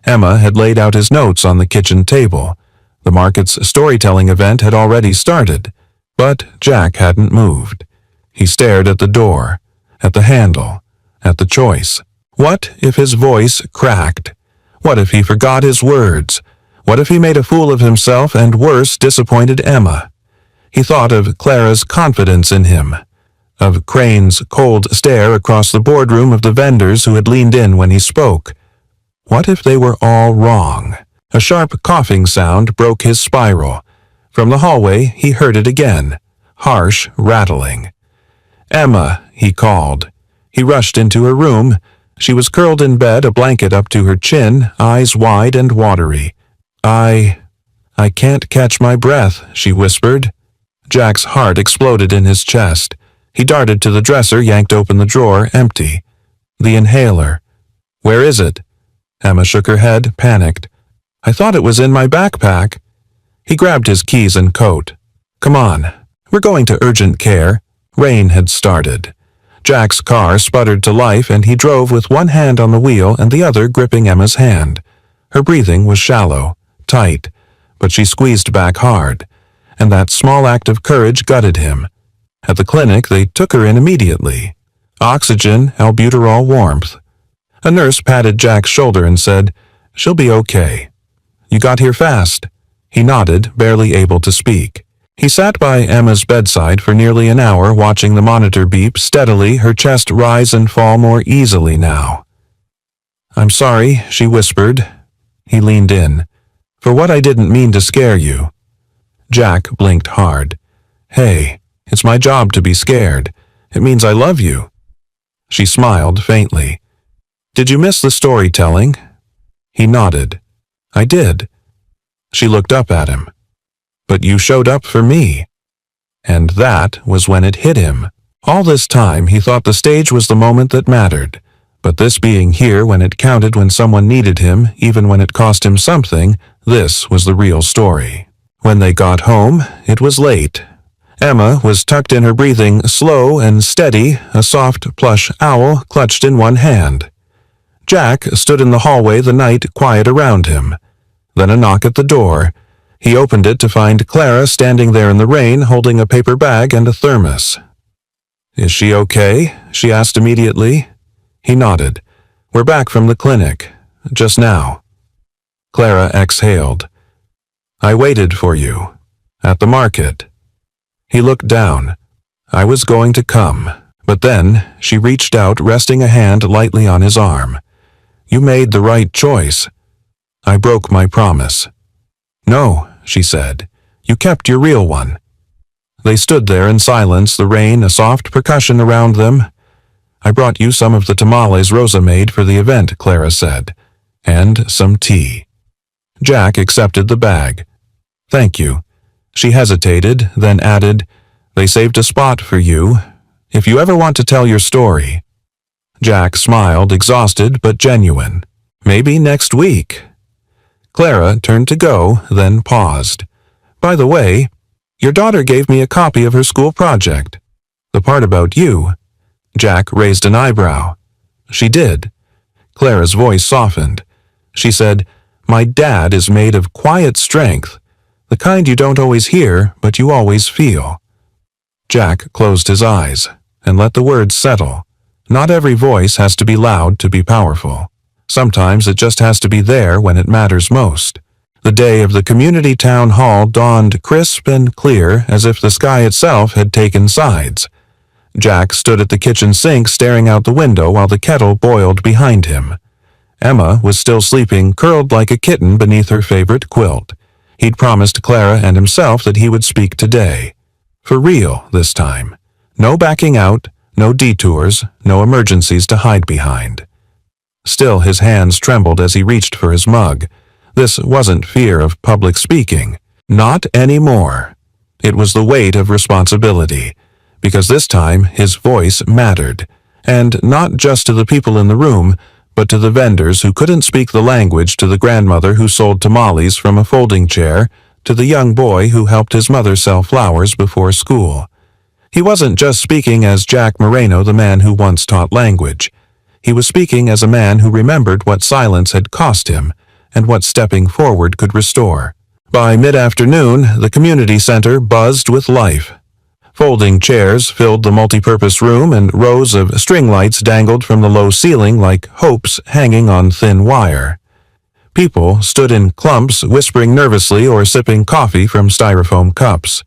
Emma had laid out his notes on the kitchen table. The market's storytelling event had already started, but Jack hadn't moved. He stared at the door, at the handle, at the choice. What if his voice cracked? What if he forgot his words? What if he made a fool of himself and, worse, disappointed Emma? He thought of Clara's confidence in him, of Crane's cold stare across the boardroom, of the vendors who had leaned in when he spoke. What if they were all wrong? A sharp coughing sound broke his spiral. From the hallway, he heard it again, harsh, rattling. "Emma," he called. He rushed into her room. She was curled in bed, a blanket up to her chin, eyes wide and watery. I can't catch my breath," she whispered. Jack's heart exploded in his chest. He darted to the dresser, yanked open the drawer, empty. The inhaler. "Where is it?" Emma shook her head, panicked. "I thought it was in my backpack." He grabbed his keys and coat. "Come on. We're going to urgent care." Rain had started. Jack's car sputtered to life, and he drove with one hand on the wheel and the other gripping Emma's hand. Her breathing was shallow, tight, but she squeezed back hard, and that small act of courage gutted him. At the clinic, they took her in immediately. Oxygen, albuterol warmth. A nurse patted Jack's shoulder and said, "She'll be okay." "You got here fast." He nodded, barely able to speak. He sat by Emma's bedside for nearly an hour, watching the monitor beep steadily, her chest rise and fall more easily now. "I'm sorry," she whispered. He leaned in. "For what I didn't mean to scare you." Jack blinked hard. "Hey, it's my job to be scared. It means I love you." She smiled faintly. "Did you miss the storytelling?" He nodded. "I did." She looked up at him. "But you showed up for me." And that was when it hit him. All this time he thought the stage was the moment that mattered. But this being here when it counted, when someone needed him, even when it cost him something, this was the real story. When they got home, it was late. Emma was tucked in, her breathing slow and steady, a soft plush owl clutched in one hand. Jack stood in the hallway, the night quiet around him. Then a knock at the door. He opened it to find Clara standing there in the rain, holding a paper bag and a thermos. "Is she okay?" she asked immediately. He nodded. "We're back from the clinic. Just now." Clara exhaled. "I waited for you. At the market." He looked down. "I was going to come." But then she reached out, resting a hand lightly on his arm. "You made the right choice." "I broke my promise." "No," she said. "You kept your real one." They stood there in silence, the rain a soft percussion around them. "I brought you some of the tamales Rosa made for the event," Clara said. "And some tea." Jack accepted the bag. "Thank you." She hesitated, then added, "They saved a spot for you, if you ever want to tell your story." Jack smiled, exhausted but genuine. "Maybe next week." Clara turned to go, then paused. "By the way, your daughter gave me a copy of her school project. The part about you." Jack raised an eyebrow. "She did." Clara's voice softened. She said, "My dad is made of quiet strength, the kind you don't always hear, but you always feel." Jack closed his eyes and let the words settle. Not every voice has to be loud to be powerful. Sometimes it just has to be there when it matters most. The day of the community town hall dawned crisp and clear, as if the sky itself had taken sides. Jack stood at the kitchen sink staring out the window while the kettle boiled behind him. Emma was still sleeping, curled like a kitten beneath her favorite quilt. He'd promised Clara and himself that he would speak today. For real this time. No backing out, no detours, no emergencies to hide behind. Still, his hands trembled as he reached for his mug. This wasn't fear of public speaking. Not anymore. It was the weight of responsibility. Because this time his voice mattered. And not just to the people in the room, but to the vendors who couldn't speak the language, to the grandmother who sold tamales from a folding chair, to the young boy who helped his mother sell flowers before school. He wasn't just speaking as Jack Moreno, the man who once taught language. He was speaking as a man who remembered what silence had cost him and what stepping forward could restore. By mid-afternoon, the community center buzzed with life. Folding chairs filled the multi-purpose room, and rows of string lights dangled from the low ceiling like hopes hanging on thin wire. People stood in clumps, whispering nervously or sipping coffee from styrofoam cups.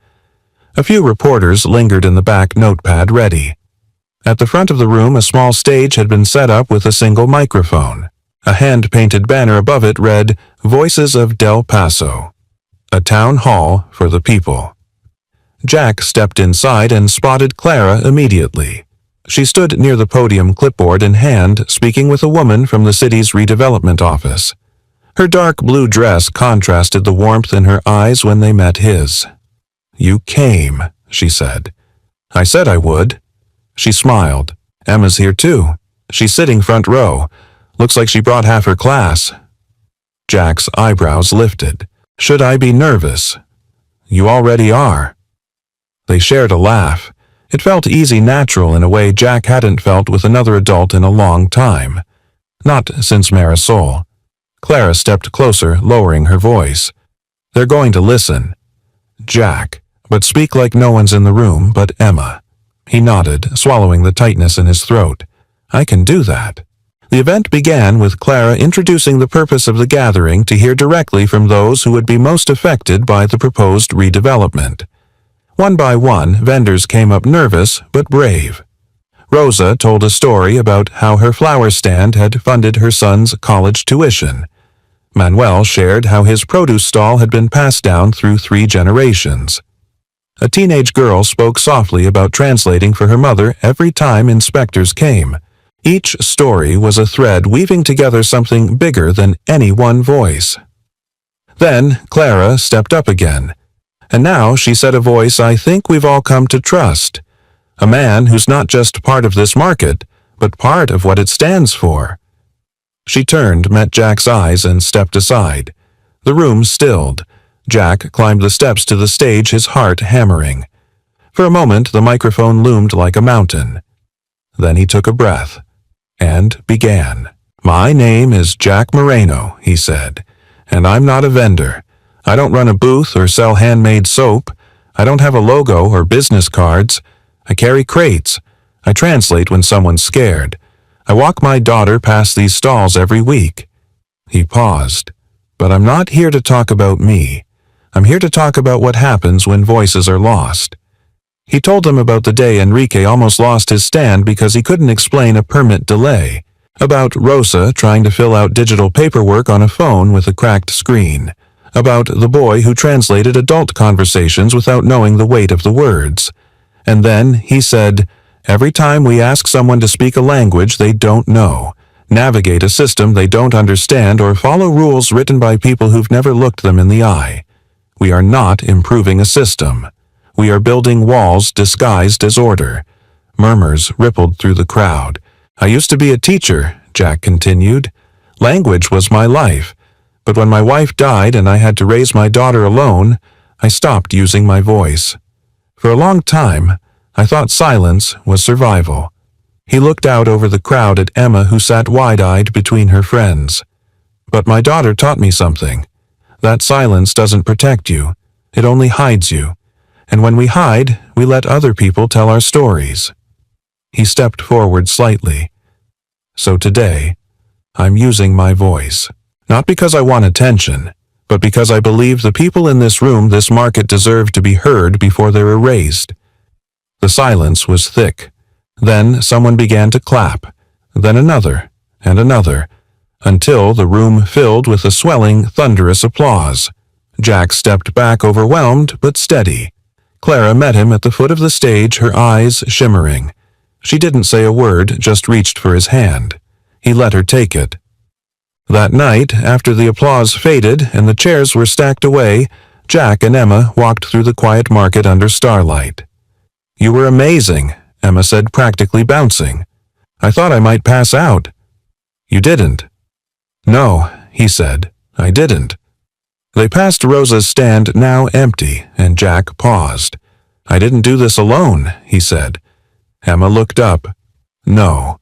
A few reporters lingered in the back, notepad ready. At the front of the room, a small stage had been set up with a single microphone. A hand-painted banner above it read, "Voices of Del Paso. A town hall for the people." Jack stepped inside and spotted Clara immediately. She stood near the podium, clipboard in hand, speaking with a woman from the city's redevelopment office. Her dark blue dress contrasted the warmth in her eyes when they met his. "You came," she said. "I said I would." She smiled. "Emma's here too. She's sitting front row. Looks like she brought half her class." Jack's eyebrows lifted. "Should I be nervous?" "You already are." They shared a laugh. It felt easy, natural, in a way Jack hadn't felt with another adult in a long time. Not since Marisol. Clara stepped closer, lowering her voice. "They're going to listen." "Jack, but speak like no one's in the room but Emma." He nodded, swallowing the tightness in his throat. "I can do that." The event began with Clara introducing the purpose of the gathering, to hear directly from those who would be most affected by the proposed redevelopment. One by one, vendors came up, nervous but brave. Rosa told a story about how her flower stand had funded her son's college tuition. Manuel shared how his produce stall had been passed down through 3 generations. A teenage girl spoke softly about translating for her mother every time inspectors came. Each story was a thread weaving together something bigger than any one voice. Then Clara stepped up again, and now she said a voice I think we've all come to trust. A man who's not just part of this market, but part of what it stands for. She turned, met Jack's eyes, and stepped aside. The room stilled. Jack climbed the steps to the stage, his heart hammering. For a moment, the microphone loomed like a mountain. Then he took a breath and began. "My name is Jack Moreno," he said, "and I'm not a vendor. I don't run a booth or sell handmade soap. I don't have a logo or business cards. I carry crates. I translate when someone's scared. I walk my daughter past these stalls every week." He paused. "But I'm not here to talk about me. I'm here to talk about what happens when voices are lost." He told them about the day Enrique almost lost his stand because he couldn't explain a permit delay, about Rosa trying to fill out digital paperwork on a phone with a cracked screen, about the boy who translated adult conversations without knowing the weight of the words. And then he said, "Every time we ask someone to speak a language they don't know, navigate a system they don't understand, or follow rules written by people who've never looked them in the eye, we are not improving a system. We are building walls disguised as order." Murmurs rippled through the crowd. "I used to be a teacher," Jack continued. "Language was my life. But when my wife died and I had to raise my daughter alone, I stopped using my voice. For a long time, I thought silence was survival." He looked out over the crowd at Emma, who sat wide-eyed between her friends. "But my daughter taught me something. That silence doesn't protect you. It only hides you. And when we hide, we let other people tell our stories." He stepped forward slightly. "So today, I'm using my voice. Not because I want attention, but because I believe the people in this room, this market, deserve to be heard before they're erased." The silence was thick. Then someone began to clap, then another, and another, until the room filled with a swelling, thunderous applause. Jack stepped back, overwhelmed but steady. Clara met him at the foot of the stage, her eyes shimmering. She didn't say a word, just reached for his hand. He let her take it. That night, after the applause faded and the chairs were stacked away, Jack and Emma walked through the quiet market under starlight. "You were amazing," Emma said, practically bouncing. "I thought I might pass out." "You didn't." "No," he said, "I didn't." They passed Rosa's stand, now empty, and Jack paused. "I didn't do this alone," he said. Emma looked up. "No,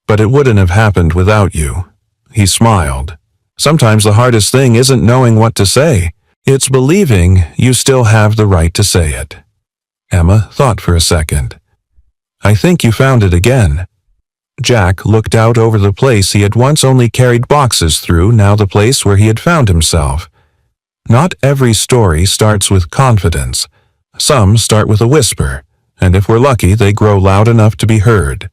but it wouldn't have happened without you." He smiled. "Sometimes the hardest thing isn't knowing what to say. It's believing you still have the right to say it." Emma thought for a second. "I think you found it again." Jack looked out over the place he had once only carried boxes through, now the place where he had found himself. Not every story starts with confidence. Some start with a whisper, and if we're lucky, they grow loud enough to be heard.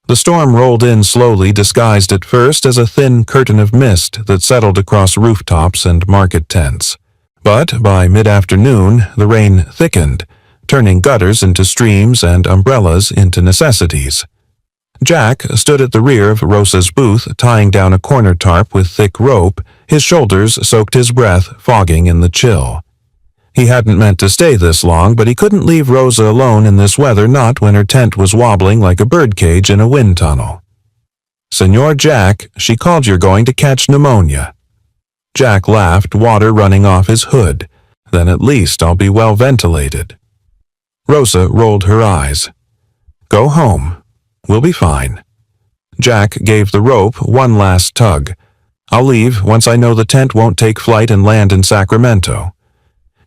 The storm rolled in slowly, disguised at first as a thin curtain of mist that settled across rooftops and market tents. But by mid-afternoon, the rain thickened, turning gutters into streams and umbrellas into necessities. Jack stood at the rear of Rosa's booth, tying down a corner tarp with thick rope. His shoulders soaked his breath, fogging in the chill. He hadn't meant to stay this long, but he couldn't leave Rosa alone in this weather, not when her tent was wobbling like a birdcage in a wind tunnel. "Senor Jack, she called you're going to catch pneumonia." Jack laughed, water running off his hood. "Then at least I'll be well ventilated." Rosa rolled her eyes. "Go home. We'll be fine." Jack gave the rope one last tug. "I'll leave once I know the tent won't take flight and land in Sacramento."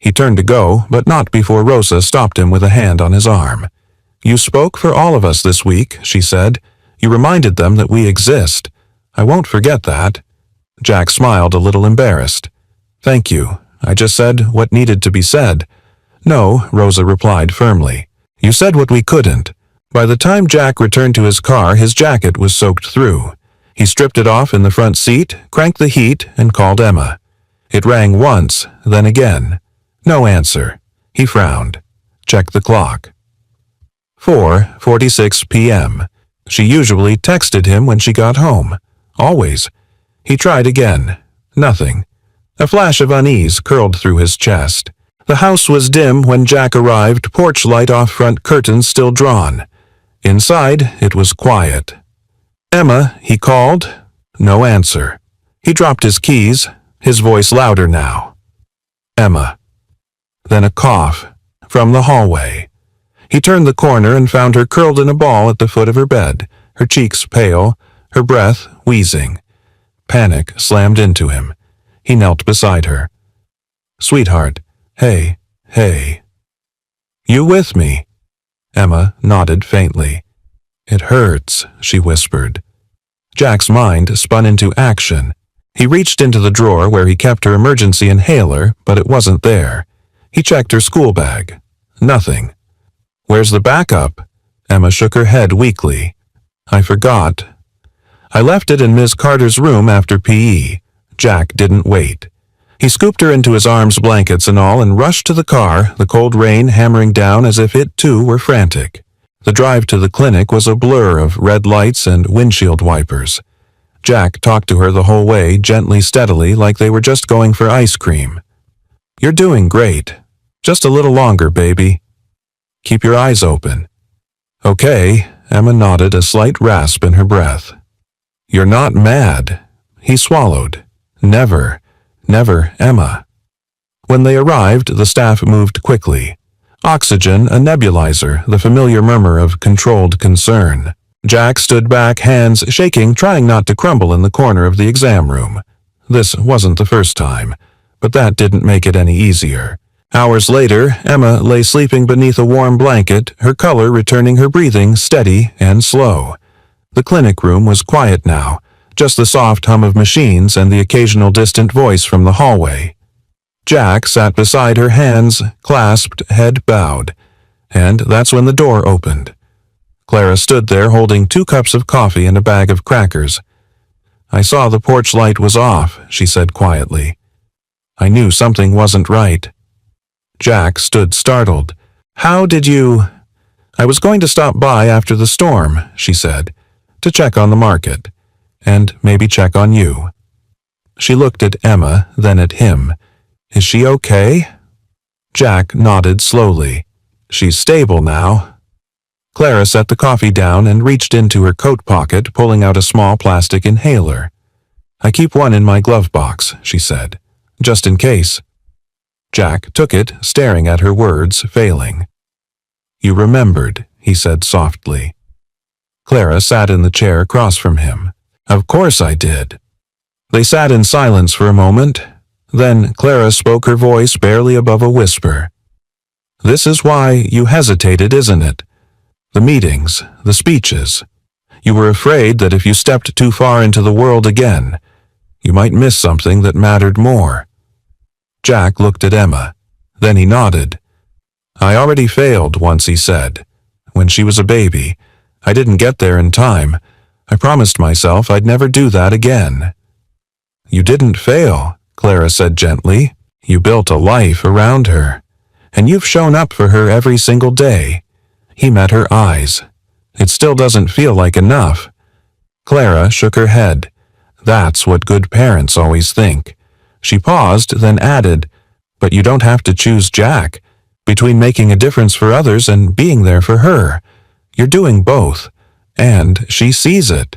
He turned to go, but not before Rosa stopped him with a hand on his arm. "You spoke for all of us this week," she said. "You reminded them that we exist. I won't forget that." Jack smiled, a little embarrassed. "Thank you. I just said what needed to be said." "No," Rosa replied firmly. "You said what we couldn't." By the time Jack returned to his car, his jacket was soaked through. He stripped it off in the front seat, cranked the heat, and called Emma. It rang once, then again. No answer. He frowned. Checked the clock. 4:46 p.m. She usually texted him when she got home. Always. He tried again. Nothing. A flash of unease curled through his chest. The house was dim when Jack arrived, porch light off front curtains still drawn. Inside, it was quiet. "Emma," he called. No answer. He dropped his keys, his voice louder now. "Emma." Then a cough from the hallway. He turned the corner and found her curled in a ball at the foot of her bed, her cheeks pale, her breath wheezing. Panic slammed into him. He knelt beside her. "Sweetheart, hey. You with me?" Emma nodded faintly. "It hurts," she whispered. Jack's mind spun into action. He reached into the drawer where he kept her emergency inhaler, but it wasn't there. He checked her school bag. Nothing. "Where's the backup?" Emma shook her head weakly. "I forgot. I left it in Ms. Carter's room after PE. Jack didn't wait. He scooped her into his arms, blankets and all, and rushed to the car, the cold rain hammering down as if it too were frantic. The drive to the clinic was a blur of red lights and windshield wipers. Jack talked to her the whole way, gently, steadily, like they were just going for ice cream. "You're doing great. Just a little longer, baby. Keep your eyes open." "Okay," Emma nodded, a slight rasp in her breath. "You're not mad." He swallowed. "Never, Emma." When they arrived, the staff moved quickly. Oxygen, a nebulizer, the familiar murmur of controlled concern. Jack stood back, hands shaking, trying not to crumble in the corner of the exam room. This wasn't the first time, but that didn't make it any easier. Hours later, Emma lay sleeping beneath a warm blanket, her color returning, her breathing steady and slow. The clinic room was quiet now, just the soft hum of machines and the occasional distant voice from the hallway. Jack sat beside her, hands clasped, head bowed, and that's when the door opened. Clara stood there holding 2 cups of coffee and a bag of crackers. "I saw the porch light was off," she said quietly. "I knew something wasn't right." Jack stood startled. "How did you—" "I was going to stop by after the storm," she said, "to check on the market, and maybe check on you." She looked at Emma, then at him. "Is she okay?" Jack nodded slowly. "She's stable now." Clara set the coffee down and reached into her coat pocket, pulling out a small plastic inhaler. "I keep one in my glove box," she said, "just in case." Jack took it, staring at her words, failing. "You remembered," he said softly. Clara sat in the chair across from him. "Of course I did." They sat in silence for a moment. Then Clara spoke, her voice barely above a whisper. "This is why you hesitated, isn't it? The meetings, the speeches. You were afraid that if you stepped too far into the world again, you might miss something that mattered more." Jack looked at Emma. Then he nodded. "I already failed once," he said. "When she was a baby. I didn't get there in time. I promised myself I'd never do that again." "You didn't fail," Clara said gently. "You built a life around her. And you've shown up for her every single day." He met her eyes. "It still doesn't feel like enough." Clara shook her head. "That's what good parents always think." She paused, then added, "But you don't have to choose Jack. Between making a difference for others and being there for her, you're doing both. And she sees it."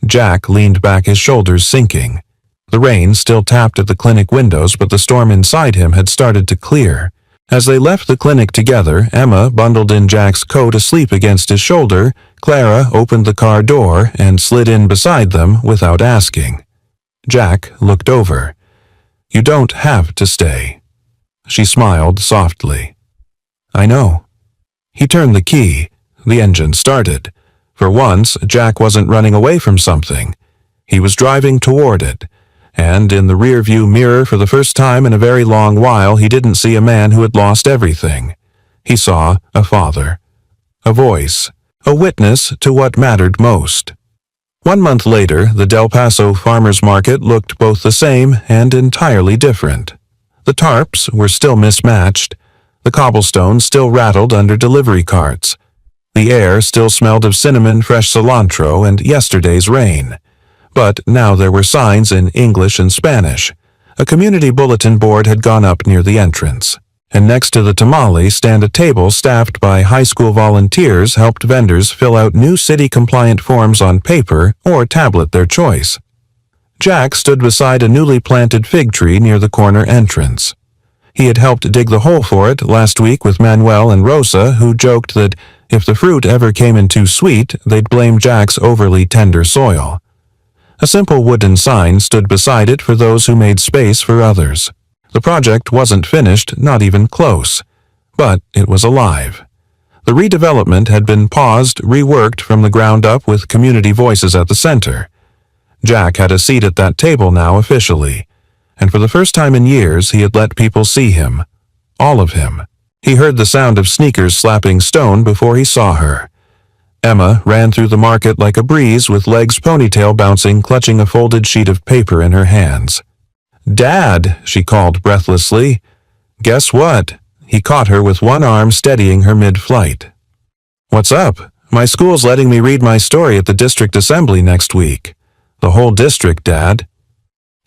Jack leaned back, his shoulders sinking. The rain still tapped at the clinic windows, but the storm inside him had started to clear. As they left the clinic together, Emma bundled in Jack's coat asleep against his shoulder. Clara opened the car door and slid in beside them without asking. Jack looked over. "You don't have to stay." She smiled softly. "I know." He turned the key. The engine started. For once, Jack wasn't running away from something. He was driving toward it. And in the rear-view mirror, for the first time in a very long while, he didn't see a man who had lost everything. He saw a father, a voice, a witness to what mattered most. 1 month later, the Del Paso farmers market looked both the same and entirely different. The tarps were still mismatched. The cobblestones still rattled under delivery carts. The air still smelled of cinnamon, fresh cilantro, and yesterday's rain. But now there were signs in English and Spanish. A community bulletin board had gone up near the entrance, and next to the tamale stand a table staffed by high school volunteers helped vendors fill out new city-compliant forms on paper or tablet their choice. Jack stood beside a newly planted fig tree near the corner entrance. He had helped dig the hole for it last week with Manuel and Rosa, who joked that if the fruit ever came in too sweet, they'd blame Jack's overly tender soil. A simple wooden sign stood beside it for those who made space for others. The project wasn't finished, not even close, but it was alive. The redevelopment had been paused, reworked from the ground up with community voices at the center. Jack had a seat at that table now officially, and for the first time in years he had let people see him. All of him. He heard the sound of sneakers slapping stone before he saw her. Emma ran through the market like a breeze with legs ponytail bouncing, clutching a folded sheet of paper in her hands. "Dad," she called breathlessly. "Guess what?" He caught her with one arm steadying her mid-flight. "What's up? My school's letting me read my story at the district assembly next week." "The whole district, Dad."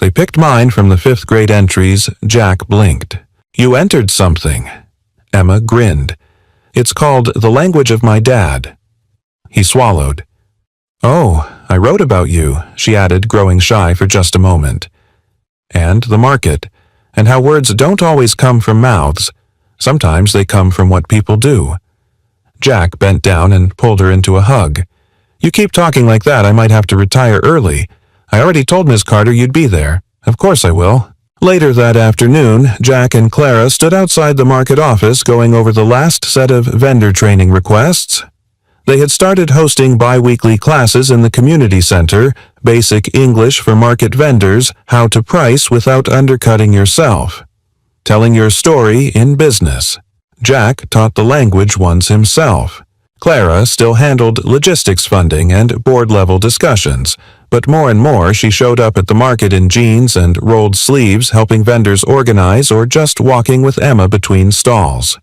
They picked mine from the 5th grade entries. Jack blinked. "You entered something." Emma grinned. "It's called The Language of My Dad." He swallowed. "Oh, I wrote about you," she added, growing shy for just a moment. "And the market, and how words don't always come from mouths. Sometimes they come from what people do." Jack bent down and pulled her into a hug. "You keep talking like that, I might have to retire early. I already told Miss Carter you'd be there. Of course I will." Later that afternoon, Jack and Clara stood outside the market office going over the last set of vendor training requests. They had started hosting bi-weekly classes in the community center, basic English for market vendors, how to price without undercutting yourself. Telling your story in business. Jack taught the language ones himself. Clara still handled logistics funding and board-level discussions, but more and more she showed up at the market in jeans and rolled sleeves, helping vendors organize or just walking with Emma between stalls.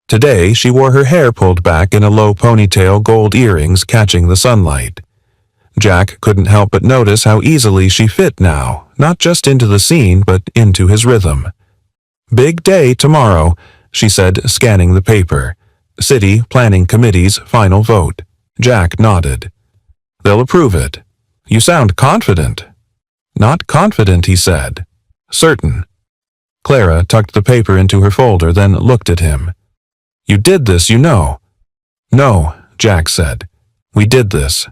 Today, she wore her hair pulled back in a low ponytail, gold earrings catching the sunlight. Jack couldn't help but notice how easily she fit now, not just into the scene, but into his rhythm. "Big day tomorrow," she said, scanning the paper. "City Planning Committee's final vote." Jack nodded. "They'll approve it." "You sound confident." "Not confident," he said. "Certain." Clara tucked the paper into her folder, then looked at him. "You did this, you know." "No," Jack said. "We did this."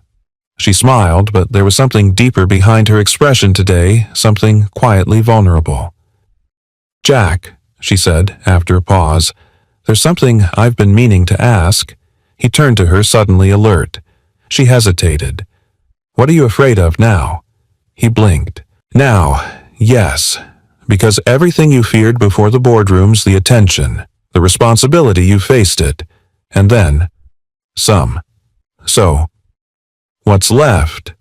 She smiled, but there was something deeper behind her expression today, something quietly vulnerable. "Jack," she said after a pause, "there's something I've been meaning to ask." He turned to her, suddenly alert. She hesitated. "What are you afraid of now?" He blinked. "Now, yes, because everything you feared before the boardrooms, the attention, the responsibility, you faced it, and then some. So, what's left?"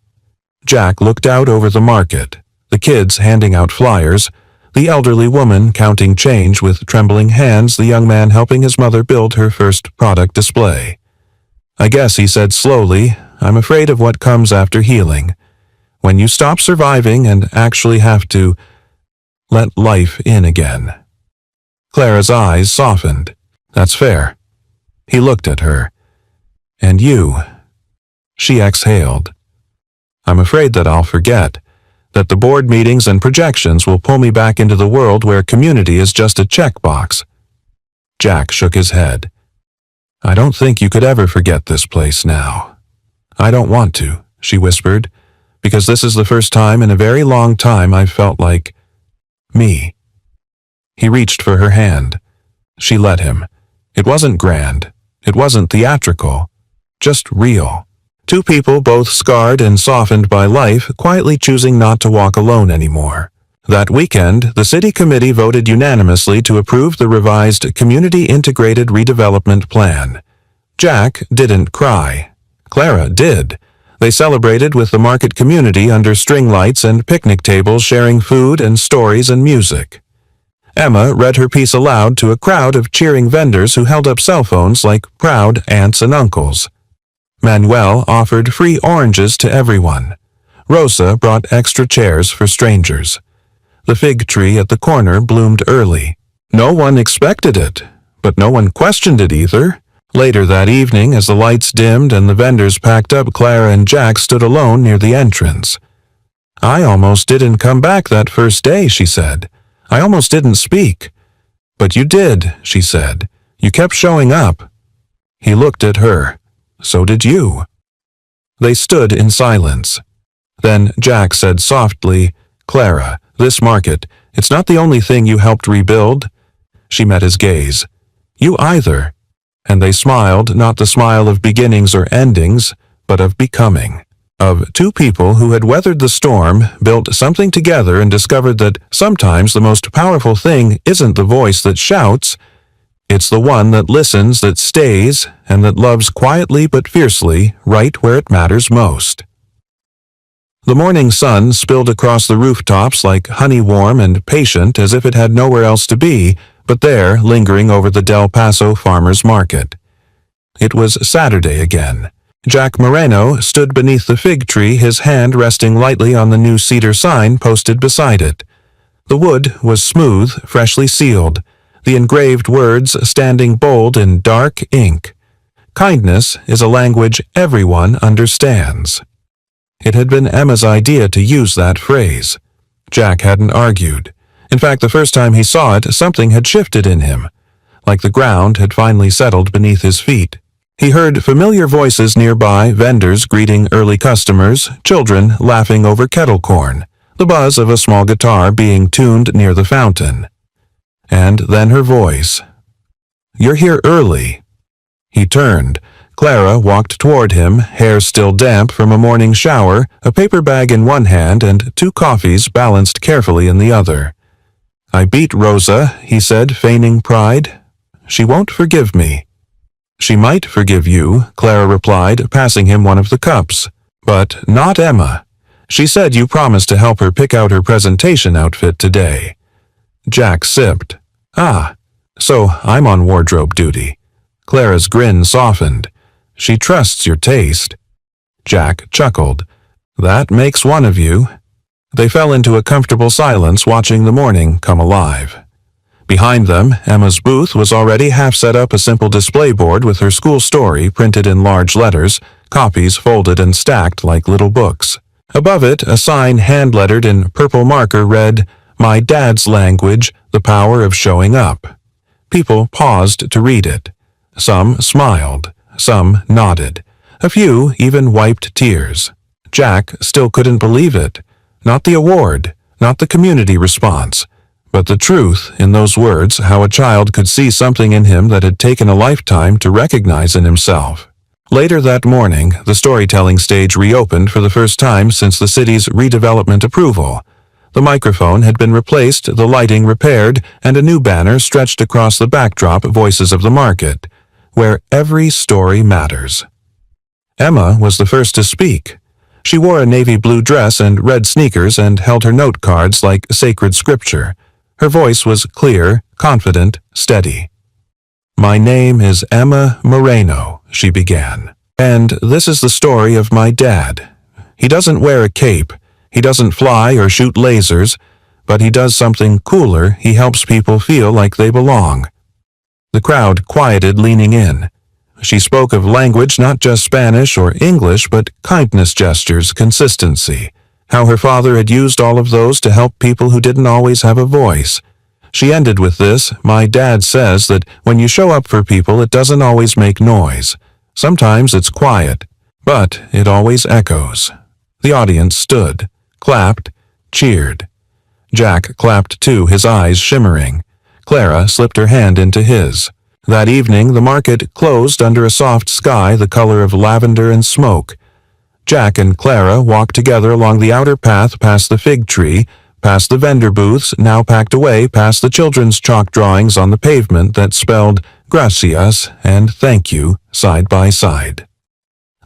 Jack looked out over the market, the kids handing out flyers, the elderly woman counting change with trembling hands, the young man helping his mother build her first product display. "I guess," he said slowly, "I'm afraid of what comes after healing. When you stop surviving and actually have to let life in again." Clara's eyes softened. "That's fair." He looked at her. "And you?" She exhaled. "I'm afraid that I'll forget, that the board meetings and projections will pull me back into the world where community is just a checkbox." Jack shook his head. "I don't think you could ever forget this place now." "I don't want to," she whispered, "because this is the first time in a very long time I've felt like me." He reached for her hand. She let him. It wasn't grand. It wasn't theatrical. Just real. Two people, both scarred and softened by life, quietly choosing not to walk alone anymore. That weekend, the city committee voted unanimously to approve the revised Community Integrated Redevelopment Plan. Jack didn't cry. Clara did. They celebrated with the market community under string lights and picnic tables, sharing food and stories and music. Emma read her piece aloud to a crowd of cheering vendors who held up cell phones like proud aunts and uncles. Manuel offered free oranges to everyone. Rosa brought extra chairs for strangers. The fig tree at the corner bloomed early. No one expected it, but no one questioned it either. Later that evening, as the lights dimmed and the vendors packed up, Clara and Jack stood alone near the entrance. "I almost didn't come back that first day," she said. "I almost didn't speak." "But you did," she said. "You kept showing up." He looked at her. "So did you." They stood in silence. Then Jack said softly, "Clara, this market, it's not the only thing you helped rebuild." She met his gaze. "You either." And they smiled, not the smile of beginnings or endings, but of becoming. Of two people who had weathered the storm, built something together, and discovered that sometimes the most powerful thing isn't the voice that shouts, it's the one that listens, that stays, and that loves quietly but fiercely, right where it matters most. The morning sun spilled across the rooftops like honey warm and patient as if it had nowhere else to be, but there, lingering over the Del Paso farmers' market. It was Saturday again. Jack Moreno stood beneath the fig tree, his hand resting lightly on the new cedar sign posted beside it. The wood was smooth, freshly sealed, the engraved words standing bold in dark ink. Kindness is a language everyone understands. It had been Emma's idea to use that phrase. Jack hadn't argued. In fact, the first time he saw it, something had shifted in him, like the ground had finally settled beneath his feet. He heard familiar voices nearby, vendors greeting early customers, children laughing over kettle corn, the buzz of a small guitar being tuned near the fountain. And then her voice. "You're here early." He turned. Clara walked toward him, hair still damp from a morning shower, a paper bag in one hand and 2 coffees balanced carefully in the other. "I beat Rosa," he said, feigning pride. "She won't forgive me." "She might forgive you," Clara replied, passing him one of the cups. "But not Emma. She said you promised to help her pick out her presentation outfit today." Jack sipped. "Ah, so I'm on wardrobe duty." Clara's grin softened. "She trusts your taste." Jack chuckled. "That makes one of you." They fell into a comfortable silence, watching the morning come alive. Behind them, Emma's booth was already half set up, a simple display board with her school story printed in large letters, copies folded and stacked like little books. Above it, a sign hand-lettered in purple marker read, "My Dad's Language, The Power of Showing Up." People paused to read it. Some smiled, some nodded. A few even wiped tears. Jack still couldn't believe it. Not the award, not the community response, but the truth in those words, how a child could see something in him that had taken a lifetime to recognize in himself. Later that morning, the storytelling stage reopened for the first time since the city's redevelopment approval. The microphone had been replaced, the lighting repaired, and a new banner stretched across the backdrop, Voices of the Market, where every story matters. Emma was the first to speak. She wore a navy blue dress and red sneakers and held her note cards like sacred scripture. Her voice was clear, confident, steady. "My name is Emma Moreno," she began, "and this is the story of my dad. He doesn't wear a cape, he doesn't fly or shoot lasers, but he does something cooler. He helps people feel like they belong." The crowd quieted, leaning in. She spoke of language, not just Spanish or English, but kindness gestures, consistency, how her father had used all of those to help people who didn't always have a voice. She ended with this, "My dad says that when you show up for people, it doesn't always make noise. Sometimes it's quiet, but it always echoes." The audience stood, clapped, cheered. Jack clapped too, his eyes shimmering. Clara slipped her hand into his. That evening, the market closed under a soft sky the color of lavender and smoke. Jack and Clara walked together along the outer path past the fig tree, past the vendor booths, now packed away, past the children's chalk drawings on the pavement that spelled "Gracias" and "Thank you" side by side.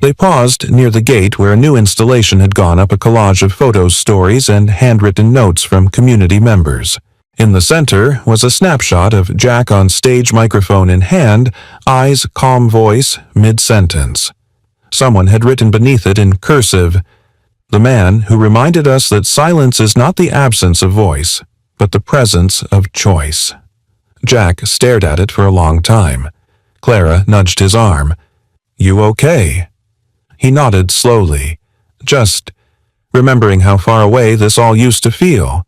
They paused near the gate where a new installation had gone up, a collage of photos, stories, and handwritten notes from community members. In the center was a snapshot of Jack on stage, microphone in hand, eyes, calm voice, mid-sentence. Someone had written beneath it in cursive, "The man who reminded us that silence is not the absence of voice, but the presence of choice." Jack stared at it for a long time. Clara nudged his arm. "You okay?" He nodded slowly, just remembering how far away this all used to feel.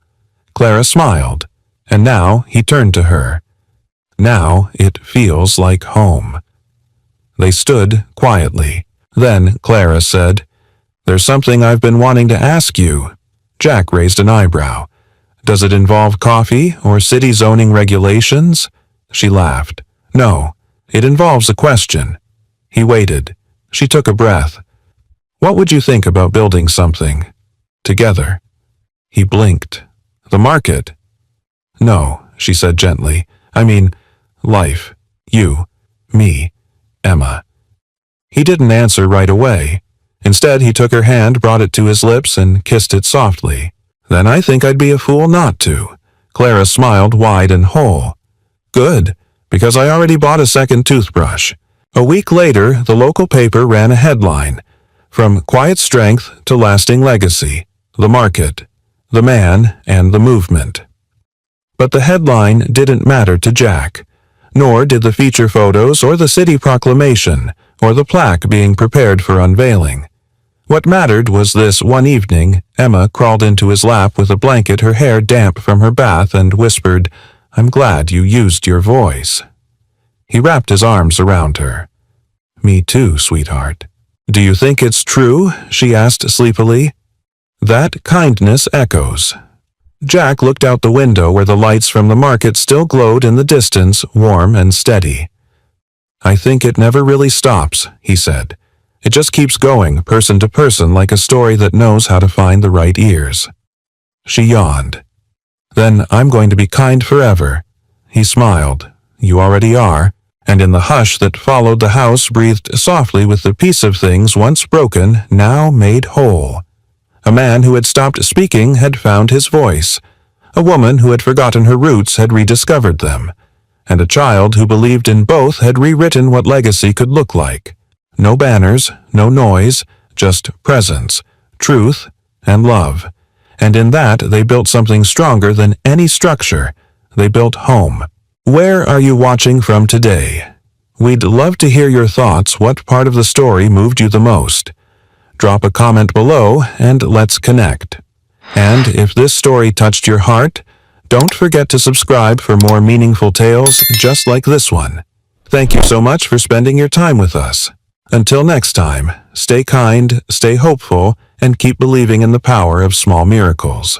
Clara smiled, and now he turned to her. "Now it feels like home." They stood quietly. Then Clara said, "There's something I've been wanting to ask you." Jack raised an eyebrow. "Does it involve coffee or city zoning regulations?" She laughed. "No, it involves a question." He waited. She took a breath. "What would you think about building something together?" He blinked. "The market?" "No," she said gently. "I mean, life. You, me, Emma." He didn't answer right away. Instead, he took her hand, brought it to his lips, and kissed it softly. "Then I think I'd be a fool not to." Clara smiled wide and whole. "Good, because I already bought a second toothbrush." A week later, the local paper ran a headline, "From quiet strength to lasting legacy, the market, the man, and the movement." But the headline didn't matter to Jack, nor did the feature photos or the city proclamation or the plaque being prepared for unveiling. What mattered was this one evening, Emma crawled into his lap with a blanket, her hair damp from her bath, and whispered, "I'm glad you used your voice." He wrapped his arms around her. "Me too, sweetheart." "Do you think it's true?" she asked sleepily. "That kindness echoes." Jack looked out the window where the lights from the market still glowed in the distance, warm and steady. "I think it never really stops," he said. "It just keeps going, person to person, like a story that knows how to find the right ears." She yawned. "Then I'm going to be kind forever." He smiled. "You already are." And in the hush that followed, the house breathed softly with the peace of things once broken, now made whole. A man who had stopped speaking had found his voice. A woman who had forgotten her roots had rediscovered them. And a child who believed in both had rewritten what legacy could look like. No banners, no noise, just presence, truth, and love. And in that they built something stronger than any structure. They built home. Where are you watching from today? We'd love to hear your thoughts. What part of the story moved you the most? Drop a comment below and let's connect. And if this story touched your heart, don't forget to subscribe for more meaningful tales just like this one. Thank you so much for spending your time with us. Until next time, stay kind, stay hopeful, and keep believing in the power of small miracles.